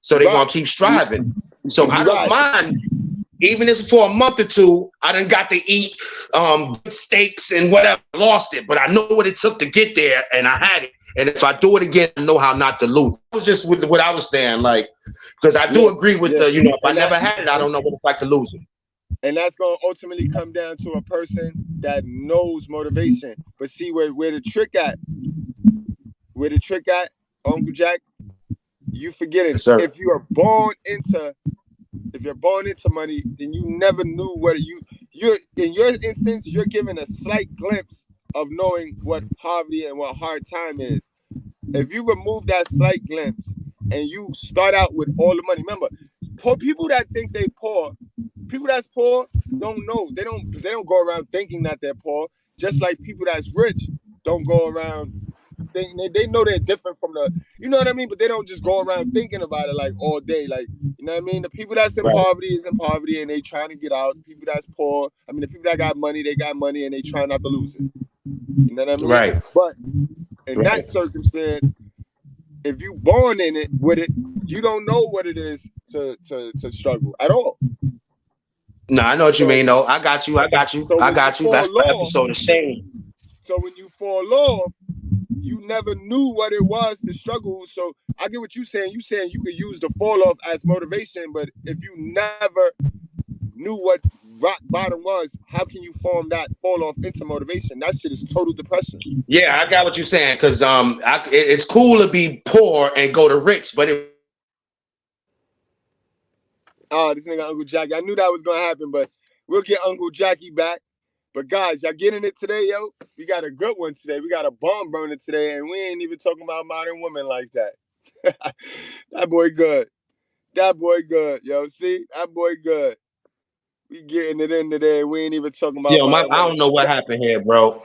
So they're gonna keep striving. So I don't mind, even if for a month or two, I done got to eat steaks and whatever, lost it, but I know what it took to get there, and I had it. And if I do it again, I know how not to lose. That was just with what I was saying, like, because I do agree with the, if I never had it, I don't know what it's like to lose it. And that's going to ultimately come down to a person that knows motivation. But see where the trick at? Where the trick at, Uncle Jack? You forgetting. Yes, if you're born into money, then you never knew what you're in your instance, you're given a slight glimpse of knowing what poverty and what hard time is. If you remove that slight glimpse and you start out with all the money, remember, poor people that think they poor, people that's poor don't know. They don't go around thinking that they're poor. Just like people that's rich don't go around. They know they're different from the, you know what I mean? But they don't just go around thinking about it like all day. Like, you know what I mean? The people that's in poverty is in poverty and they trying to get out. The people that's poor, I mean, the people that got money, they got money and they try not to lose it. You know what I mean? Right. But in that circumstance, if you born in it with it, you don't know what it is to struggle at all. No, I know what you mean, though. I got you. So That's the episode of shame. So when you fall off, you never knew what it was to struggle. So I get what you're saying. You saying you could use the fall off as motivation, but if you never knew what rock bottom was, how can you form that fall off into motivation? That shit is total depression. Yeah, I got what you're saying, because it's cool to be poor and go to rich, but this nigga Uncle Jackie. I knew that was gonna happen, but we'll get Uncle Jackie back. But guys, y'all getting it today, yo? We got a good one today. We got a bomb burner today, and we ain't even talking about modern women like that. That boy good. That boy good, yo. See? That boy good. We getting it in today. We ain't even talking about I don't know what happened here, bro.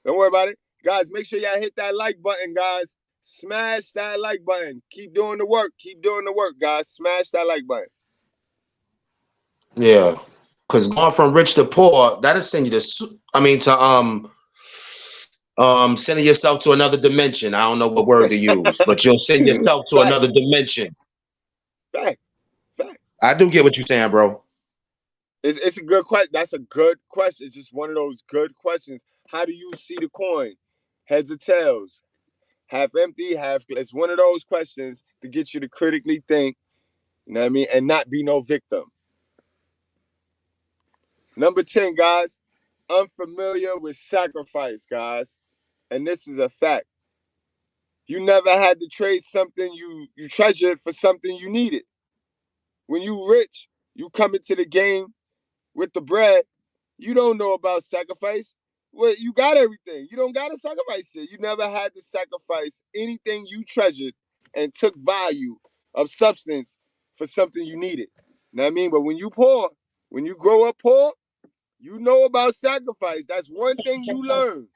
Don't worry about it. Guys, make sure y'all hit that like button, guys. Smash that like button. Keep doing the work. Keep doing the work, guys. Smash that like button. Yeah. Because going from rich to poor, that'll send you to sending yourself to another dimension. I don't know what word to use, but you'll send yourself to another dimension. Facts. I do get what you're saying, bro. It's a good question. That's a good question. It's just one of those good questions. How do you see the coin? Heads or tails? Half empty, half. It's one of those questions to get you to critically think, you know what I mean, and not be no victim. Number 10, guys, unfamiliar with sacrifice, guys. And this is a fact. You never had to trade something you treasured for something you needed. When you rich, you come into the game with the bread, you don't know about sacrifice. Well, you got everything. You don't got to sacrifice shit. You never had to sacrifice anything you treasured and took value of substance for something you needed. You know what I mean? But when you poor, when you grow up poor, you know about sacrifice. That's one thing you learn.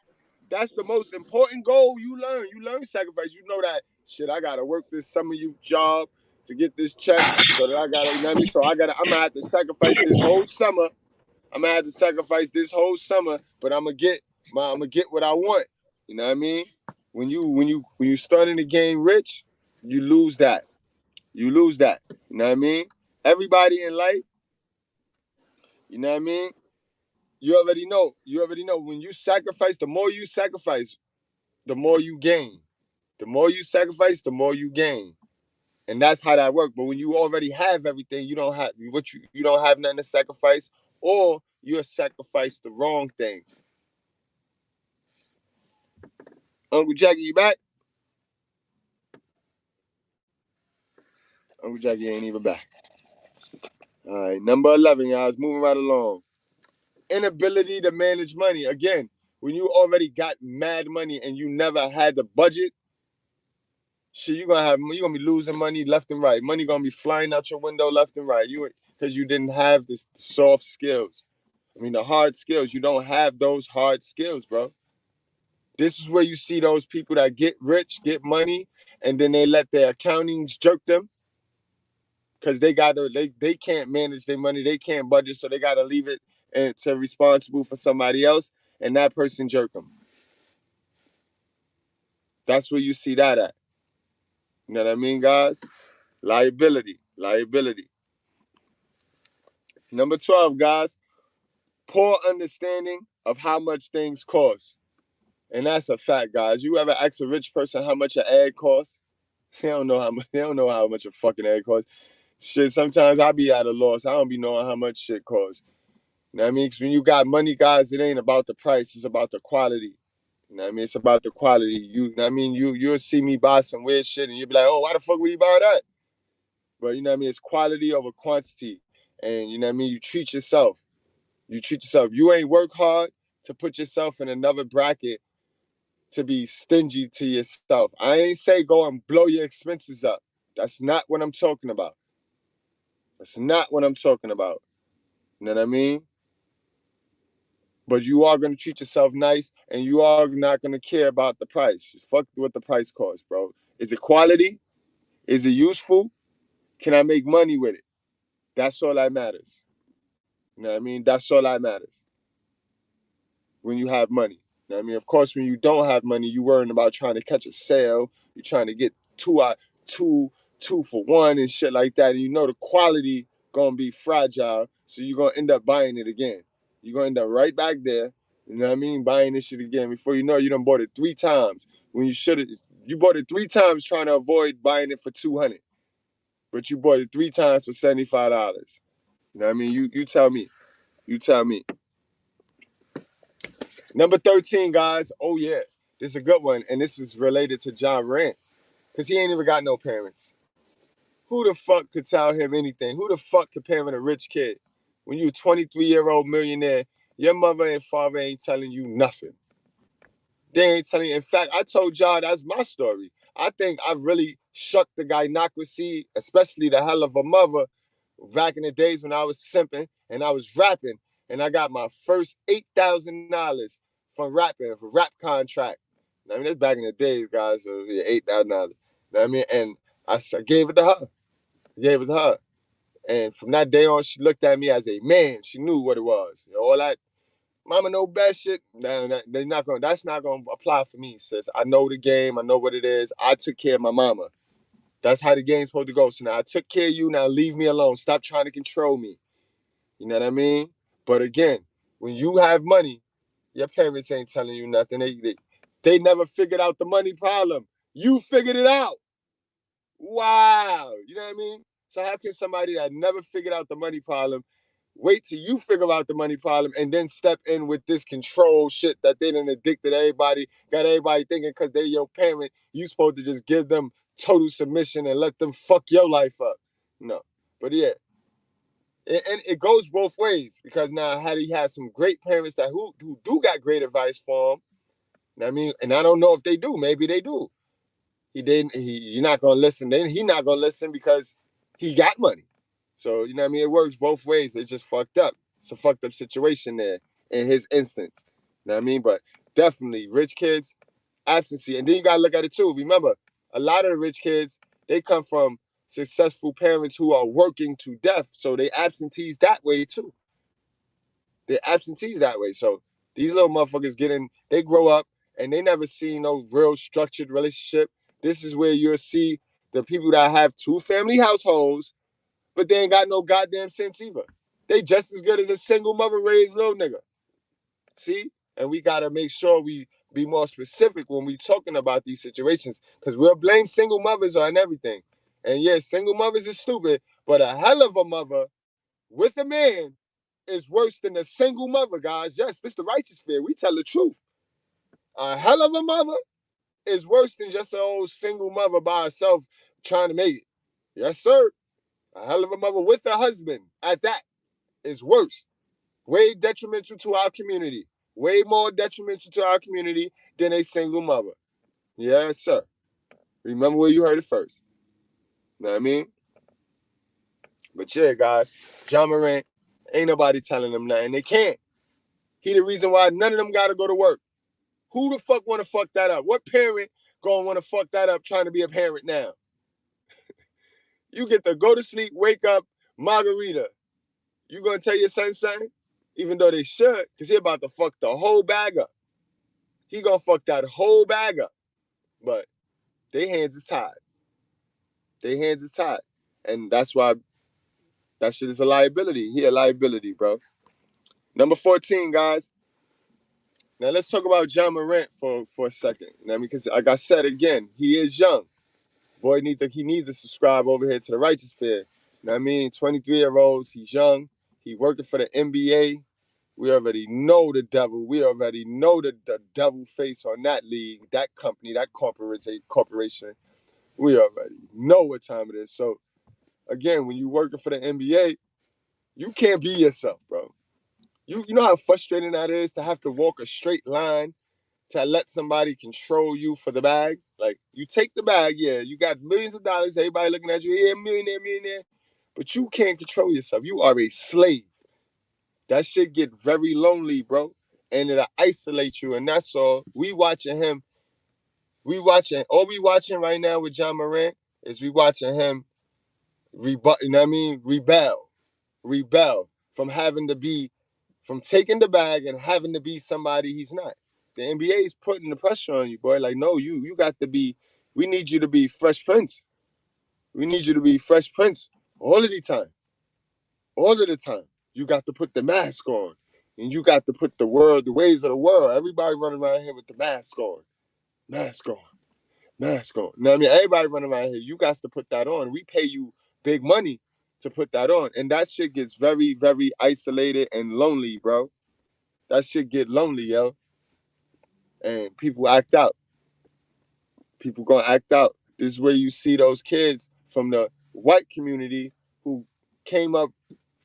That's the most important goal you learn. You learn sacrifice. You know that, shit, I got to work this summer youth job to get this check so that I got to, you know what I mean? So I'm going to have to sacrifice this whole summer. I'm gonna have to sacrifice this whole summer, but I'm gonna get what I want. You know what I mean? When you start in the game rich, you lose that. You lose that. You know what I mean? Everybody in life, you know what I mean? You already know. When you sacrifice, the more you sacrifice, the more you gain. The more you sacrifice, the more you gain. And that's how that works. But when you already have everything, you don't have you don't have nothing to sacrifice, or you'll sacrifice the wrong thing. Uncle Jackie, you back? Uncle Jackie ain't even back. All right, number 11, y'all. It's moving right along. Inability to manage money. Again, when you already got mad money and you never had the budget, shit, you're gonna be losing money left and right. Money gonna be flying out your window left and right. Because you didn't have the soft skills. I mean, the hard skills. You don't have those hard skills, bro. This is where you see those people that get rich, get money, and then they let their accountings jerk them. Because they can't manage their money, they can't budget, so they gotta leave it to responsible for somebody else, and that person jerk them. That's where you see that at. You know what I mean, guys? Liability. Number 12, guys, poor understanding of how much things cost. And that's a fact, guys. You ever ask a rich person how much an egg costs? They don't know how much a fucking egg costs. Shit, sometimes I be at a loss. I don't be knowing how much shit costs. You know what I mean? Because when you got money, guys, it ain't about the price. It's about the quality. You know what I mean? It's about the quality. You know what I mean? You'll see me buy some weird shit and you'll be like, oh, why the fuck would you buy that? But you know what I mean? It's quality over quantity. And you know what I mean? You treat yourself. You ain't work hard to put yourself in another bracket to be stingy to yourself. I ain't say go and blow your expenses up. That's not what I'm talking about. You know what I mean? But you are going to treat yourself nice, and you are not going to care about the price. Fuck what the price costs, bro. Is it quality? Is it useful? Can I make money with it? That's all that matters. You know what I mean? That's all that matters when you have money. You know what I mean? Of course, when you don't have money, you worrying about trying to catch a sale. You're trying to get two for one and shit like that. And you know the quality going to be fragile, so you're going to end up buying it again. You're going to end up right back there. You know what I mean? Buying this shit again. Before you know it, you done bought it 3 times. When you should have, you bought it 3 times trying to avoid buying it for $200. But you bought it 3 times for $75. You know what I mean? You tell me. You tell me. Number 13, guys. Oh, yeah. This is a good one. And this is related to John Morant. Because he ain't even got no parents. Who the fuck could tell him anything? Who the fuck could parent a rich kid? When you a 23-year-old millionaire, your mother and father ain't telling you nothing. They ain't telling you. In fact, I told y'all that's my story. I think I really shook the gynocracy, especially the hell of a mother, back in the days when I was simping and I was rapping. And I got my first $8,000 from rapping, for rap contract. I mean, that's back in the days, guys. So yeah, $8,000. You know what I mean? And I gave it to her. And from that day on, she looked at me as a man. She knew what it was. You know, all that mama know best shit. That's not gonna apply for me, sis. I know the game. I know what it is. I took care of my mama. That's how the game's supposed to go. So now I took care of you. Now leave me alone. Stop trying to control me. You know what I mean? But again, when you have money, your parents ain't telling you nothing. They never figured out the money problem. You figured it out. Wow. You know what I mean? So how can somebody that never figured out the money problem wait till you figure out the money problem and then step in with this control shit that they done addicted everybody, got everybody thinking because they your parent, you supposed to just give them total submission and let them fuck your life up. No. But yeah. And it goes both ways because now had he had some great parents that who do got great advice for him. You know what I mean? And I don't know if they do. Maybe they do. You're not gonna listen. Then he not gonna listen because he got money. So you know what I mean. It works both ways. It's just fucked up. It's a fucked up situation there in his instance. You know what I mean. But definitely rich kids, absentee, and then you gotta look at it too. Remember, a lot of the rich kids they come from successful parents who are working to death, so they absentees that way too. They're absentees that way. So these little motherfuckers they grow up and they never see no real structured relationship. This is where you'll see the people that have 2 family households, but they ain't got no goddamn sense either. They just as good as a single mother raised little nigga. See? And we gotta make sure we be more specific when we talking about these situations, because we'll blame single mothers on everything. And yes, single mothers is stupid, but a hell of a mother with a man is worse than a single mother, guys. Yes, this is the righteous fear. We tell the truth. A hell of a mother is worse than just an old single mother by herself trying to make it. Yes, sir. A hell of a mother with a husband at that is worse. Way detrimental to our community. Way more detrimental to our community than a single mother. Yes, sir. Remember where you heard it first. Know what I mean? But yeah, guys, John Morant, ain't nobody telling them nothing. They can't. He the reason why none of them got to go to work. Who the fuck want to fuck that up? What parent gonna want to fuck that up trying to be a parent now? You get to go to sleep, wake up, margarita. You gonna tell your son something? Even though they should, because he about to fuck the whole bag up. He gonna fuck that whole bag up. but their hands is tied. Their hands is tied. And that's why that shit is a liability. He a liability, bro. Number 14, guys. Now let's talk about John Morant for a second. Now, because like I said again, he is young. Boy, he needs to subscribe over here to the Righteous Fair. You know what I mean? 23-year-olds, he's young. He working for the NBA. We already know the devil. We already know the devil face on that league, that company, that corporation. We already know what time it is. So, again, when you working for the NBA, you can't be yourself, bro. You know how frustrating that is to have to walk a straight line to let somebody control you for the bag? Like, you take the bag, yeah, you got millions of dollars, everybody looking at you, yeah, millionaire, but you can't control yourself. You are a slave. That shit get very lonely, bro. And it'll isolate you, and that's all. All we watching right now with John Morant is we watching him rebel from taking the bag and having to be somebody he's not. The NBA is putting the pressure on you, boy. Like, no, you got to be, we need you to be Fresh Prince. We need you to be Fresh Prince all of the time. All of the time. You got to put the mask on. And you got to put the ways of the world. Everybody running around here with the mask on. Mask on. Mask on. You know what I mean? Everybody running around here. You got to put that on. We pay you big money to put that on. And that shit gets very, very isolated and lonely, bro. That shit get lonely, yo. And people act out. People gonna act out. This is where you see those kids from the white community who came up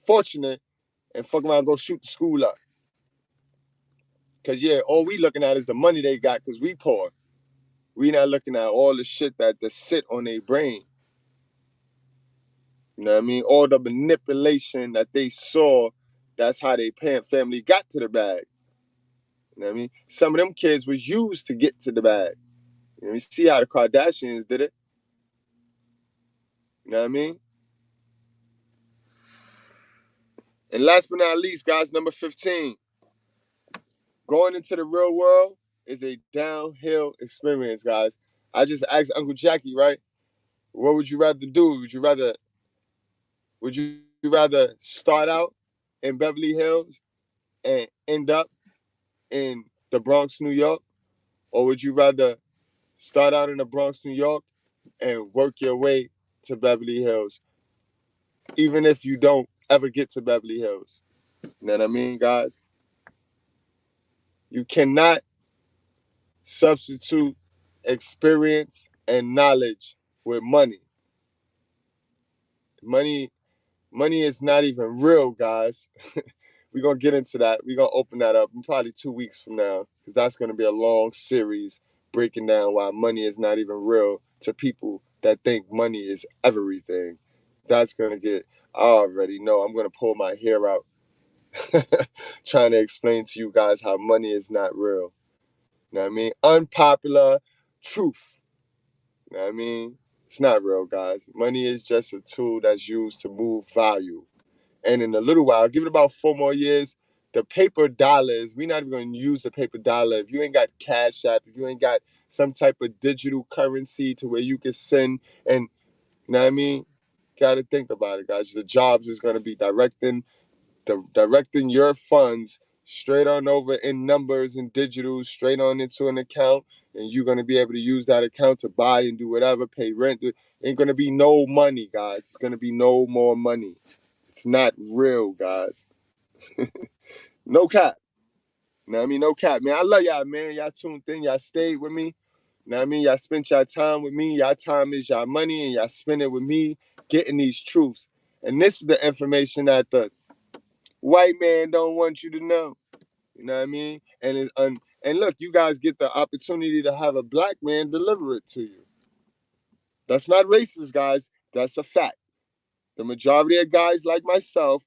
fortunate and fuck around and go shoot the school up. Cause yeah, all we looking at is the money they got because we poor. We not looking at all the shit that sit on their brain. You know what I mean? All the manipulation that they saw, that's how their family got to the bag. You know what I mean? Some of them kids was used to get to the bag. You know, you see how the Kardashians did it. You know what I mean? And last but not least, guys, number 15. Going into the real world is a downhill experience, guys. I just asked Uncle Jackie, right? What would you rather do? Would you rather start out in Beverly Hills and end up in the Bronx, New York? Or would you rather start out in the Bronx, New York and work your way to Beverly Hills, even if you don't ever get to Beverly Hills? You know what I mean, guys? You cannot substitute experience and knowledge with money. Money is not even real, guys. We're going to get into that. We're going to open that up in probably 2 weeks from now, because that's going to be a long series breaking down why money is not even real to people that think money is everything. That's going to get, I already know, I'm going to pull my hair out trying to explain to you guys how money is not real. You know what I mean? Unpopular truth. You know what I mean? It's not real, guys. Money is just a tool that's used to move value. And in a little while, give it about 4 more years, the paper dollars, we're not even going to use the paper dollar. If you ain't got Cash App, if you ain't got some type of digital currency to where you can send, and you know what I mean? Got to think about it, guys. The jobs is going to be directing your funds straight on over in numbers and digitals, straight on into an account, and you're going to be able to use that account to buy and do whatever, pay rent. Ain't going to be no money, guys. It's going to be no more money. It's not real, guys. No cap. You know what I mean? No cap, man. I love y'all, man. Y'all tuned in. Y'all stayed with me. You know what I mean? Y'all spent y'all time with me. Y'all time is y'all money, and y'all spend it with me getting these truths. And this is the information that the white man don't want you to know. You know what I mean? And look, you guys get the opportunity to have a black man deliver it to you. That's not racist, guys. That's a fact. The majority of guys like myself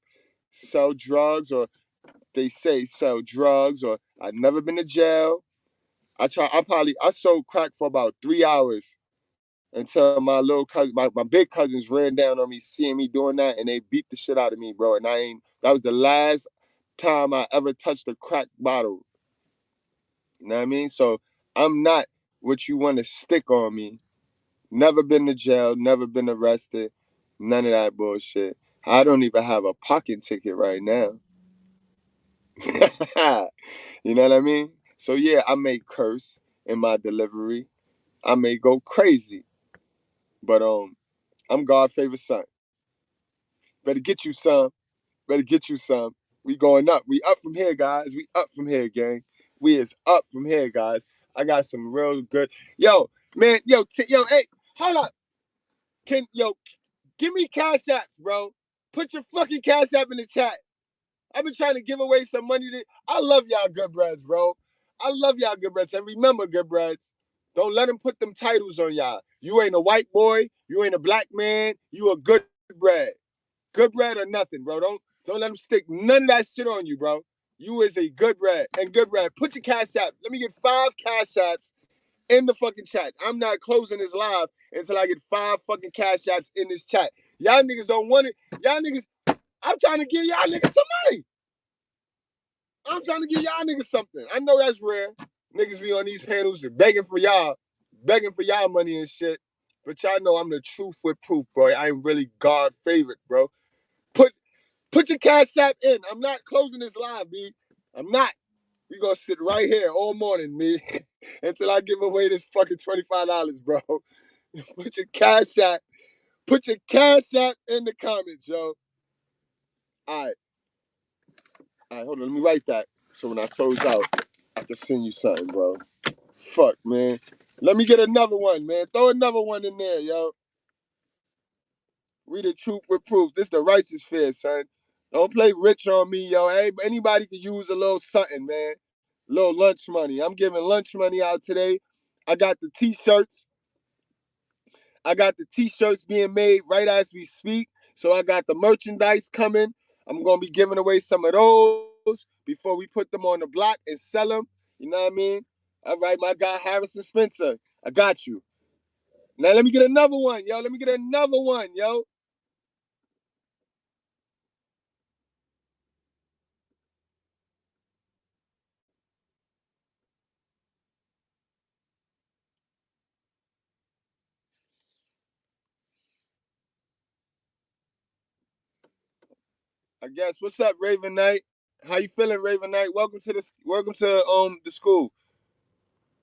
sell drugs, or they say sell drugs, or I've never been to jail. I sold crack for about 3 hours until my little cousin, my big cousins ran down on me seeing me doing that, and they beat the shit out of me, bro. And that was the last time I ever touched a crack bottle. You know what I mean? So I'm not what you want to stick on me. Never been to jail, never been arrested, none of that bullshit. I don't even have a pocket ticket right now. You know what I mean? So yeah, I may curse in my delivery. I may go crazy. But I'm God's favorite son. Better get you some. Better get you some. We going up. We up from here, guys. We up from here, gang. We is up from here, guys. I got some real good. Yo, man, hey, hold up. Give me cash apps, bro. Put your fucking cash app in the chat. I've been trying to give away some money. I love y'all good breads, bro. I love y'all good breads. And remember, good breads, don't let them put them titles on y'all. You ain't a white boy. You ain't a black man. You a good bread. Good bread or nothing, bro. Don't let them stick none of that shit on you, bro. You is a good bread. And good bread, put your cash app. Let me get 5 cash apps in the fucking chat. I'm not closing this live until I get 5 fucking cash apps in this chat. Y'all niggas don't want it. Y'all niggas, I'm trying to give y'all niggas some money. I'm trying to give y'all niggas something. I know that's rare. Niggas be on these panels and begging for y'all money and shit. But y'all know I'm the truth with proof, bro. I ain't really God favorite, bro. Put your cash app in. I'm not closing this live, B. I'm not. We gonna sit right here all morning, me, until I give away this fucking $25, bro. Put your cash app in the comments, yo. All right, hold on. Let me write that so when I close out, I can send you something, bro. Fuck, man. Let me get another one, man. Throw another one in there, yo. We the truth with proof. This the righteous fear, son. Don't play rich on me, yo. Hey, anybody can use a little something, man. A little lunch money. I'm giving lunch money out today. I got the t-shirts. Being made right as we speak. So I got the merchandise coming. I'm going to be giving away some of those before we put them on the block and sell them. You know what I mean? All right, my guy Harrison Spencer. I got you. Now let me get another one, yo. I guess. What's up, Raven Knight? How you feeling, Raven Knight? Welcome to the school.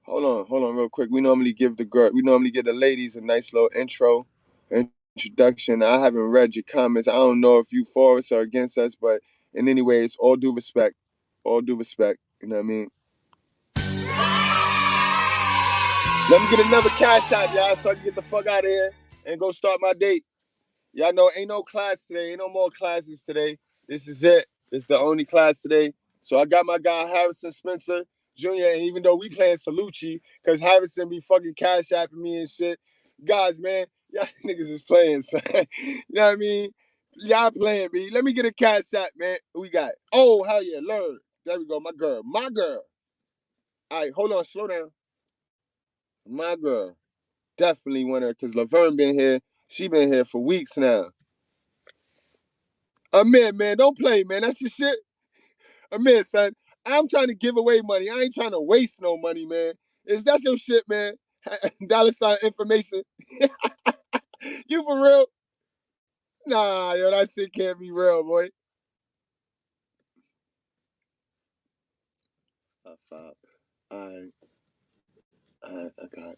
Hold on real quick. We normally give the ladies a nice little introduction. I haven't read your comments. I don't know if you for us or against us, but in any way, it's all due respect. All due respect. You know what I mean? Let me get another cash out, y'all, so I can get the fuck out of here and go start my date. Y'all know ain't no class today. Ain't no more classes today. This is it. This is the only class today. So I got my guy Harrison Spencer Jr. And even though we playing Salucci, because Harrison be fucking cash apping me and shit. Guys, man, y'all niggas is playing, son. You know what I mean? Y'all playing, B. Let me get a cash app, man. We got it. Oh, hell yeah, learn. There we go, my girl. My girl. All right, hold on, slow down. My girl. Definitely want her, because Laverne been here. She been here for weeks now. Amir, man, don't play, man. That's your shit. Amir, son, I'm trying to give away money. I ain't trying to waste no money, man. Is that your shit, man? $ information. You for real? Nah, yo, that shit can't be real, boy. Five. I got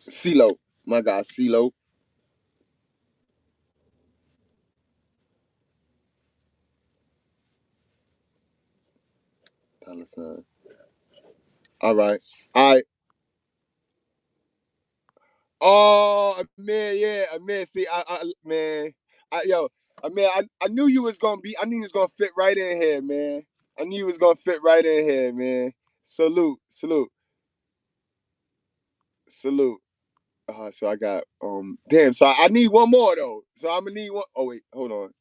CeeLo. My guy, CeeLo. $. All right. Oh, Amir, yeah, Amir. See, man, Amir, I knew you was gonna be. I knew you was gonna fit right in here, man. I knew you was gonna fit right in here, man. Salute. So I got damn. So I need one more though. So I'm gonna need one. Oh wait, hold on.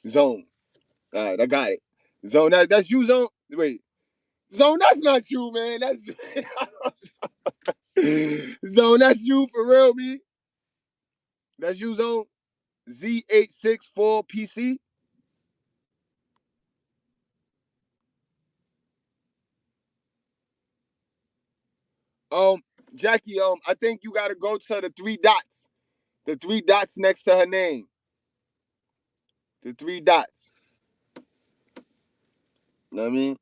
Zone. All right, I got it. Zone. That's you, Zone. Wait, Zone. That's not you, man. That's Zone. That's you for real, me. That's you, Zone. Z864 PC. Jackie, I think you gotta go to the 3 dots. The 3 dots next to her name. The 3 dots. Know what I mean?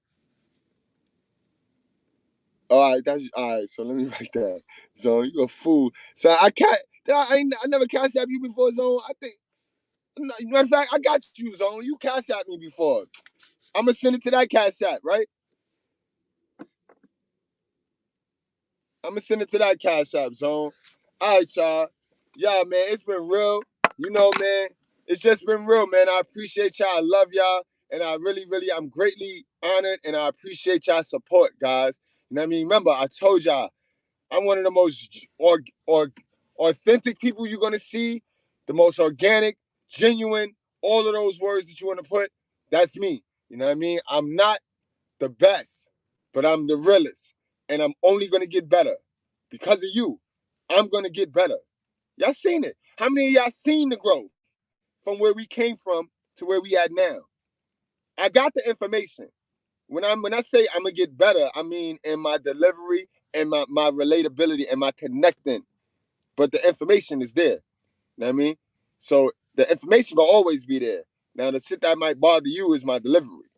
All right. So let me write that. Zone, you a fool. So I never cashed out you before, Zone. I think. Matter of fact, I got you, Zone. You cashed out me before. I'm gonna send it to that cash app, right? I'm gonna send it to that cash app, Zone. All right, y'all. Yeah, man, it's been real. You know, man, it's just been real, man. I appreciate y'all. I love y'all. And I really, I'm greatly honored and I appreciate y'all support, guys. You know what I mean? Remember, I told y'all, I'm one of the most authentic people you're going to see, the most organic, genuine, all of those words that you want to put. That's me. You know what I mean? I'm not the best, but I'm the realest. And I'm only going to get better. Because of you, I'm going to get better. Y'all seen it. How many of y'all seen the growth from where we came from to where we at now? I got the information. When I say I'm going to get better, I mean in my delivery and my relatability and my connecting. But the information is there. You know what I mean? So the information will always be there. Now, the shit that might bother you is my delivery.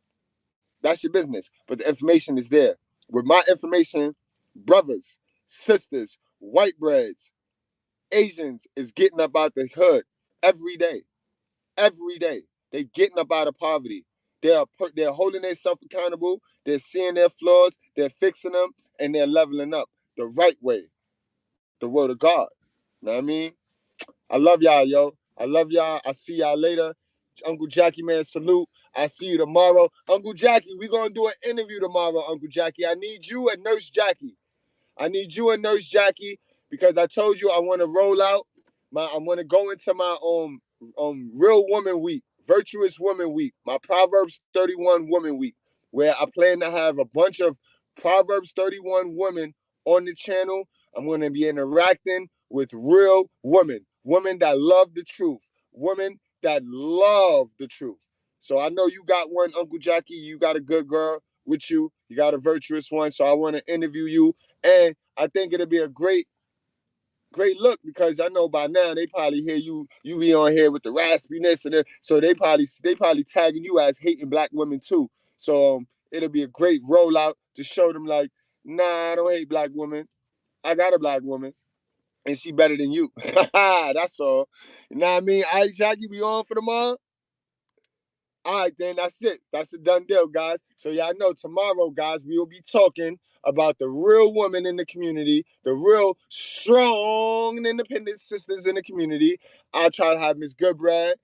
That's your business. But the information is there. With my information, brothers, sisters, white breads, Asians is getting up out the hood every day. Every day. They getting up out of poverty. They're holding themselves accountable. They're seeing their flaws. They're fixing them. And they're leveling up the right way. The word of God. You know what I mean? I love y'all, yo. I love y'all. I see y'all later. Uncle Jackie, man, salute. I see you tomorrow. Uncle Jackie, we're going to do an interview tomorrow, Uncle Jackie. I need you and Nurse Jackie. Because I told you I want to roll out. I want to go into my Real Woman Week, Virtuous Woman Week, my Proverbs 31 Woman Week, where I plan to have a bunch of Proverbs 31 women on the channel. I'm going to be interacting with real women that love the truth, women that love the truth. So I know you got one, Uncle Jackie. You got a good girl with you. You got a virtuous one. So I want to interview you. And I think it'll be a great look because I know by now they probably hear you be on here with the raspiness and so they probably tagging you as hating black women too. So it'll be a great rollout to show them like, nah, I don't hate black women. I got a black woman and she better than you. That's all. You know what I mean? All right, Jackie, we on for tomorrow? All right, then that's it. That's a done deal, guys. So y'all know tomorrow, guys, we will be talking about the real woman in the community, the real strong and independent sisters in the community. I'll try to have Miss Goodbrad.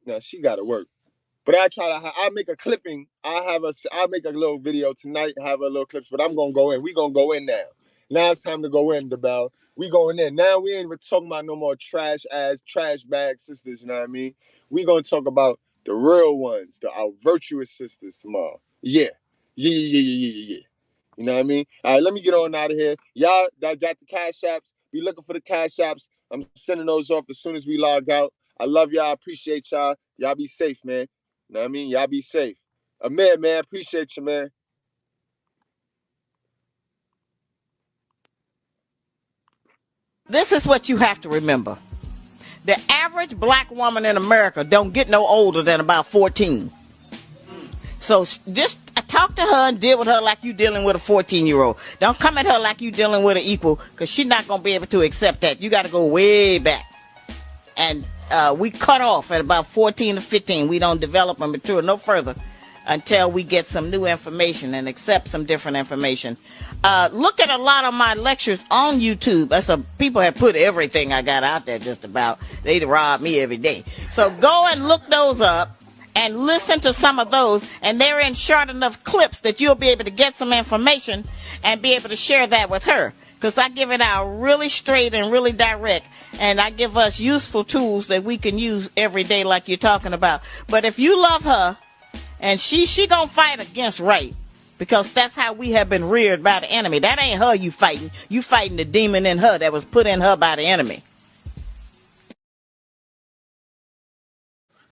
Now, she got to work. But I'll make a clipping. I'll make a little video tonight, have a little clips, but I'm going to go in. We going to go in now. Now it's time to go in, DeBell. We going in. Now we ain't even talking about no more trash bag sisters, you know what I mean? We going to talk about the real ones, our virtuous sisters tomorrow. Yeah. You know what I mean? All right, let me get on out of here. Y'all that got the cash apps, be looking for the cash apps. I'm sending those off as soon as we log out. I love y'all. I appreciate y'all. Y'all be safe, man. You know what I mean? Y'all be safe. Amir, man, appreciate you, man. This is what you have to remember. The average black woman in America don't get no older than about 14. So just talk to her and deal with her like you dealing with a 14-year-old. Don't come at her like you dealing with an equal, because she's not going to be able to accept that. You got to go way back. And we cut off at about 14 to 15. We don't develop and mature no further until we get some new information and accept some different information. Look at a lot of my lectures on YouTube. People have put everything I got out there just about. They rob me every day. So go and look those up and listen to some of those, and they're in short enough clips that you'll be able to get some information and be able to share that with her. Because I give it out really straight and really direct, and I give us useful tools that we can use every day like you're talking about. But if you love her, and she gonna fight against rape, because that's how we have been reared by the enemy. That ain't her you fighting. You fighting the demon in her that was put in her by the enemy.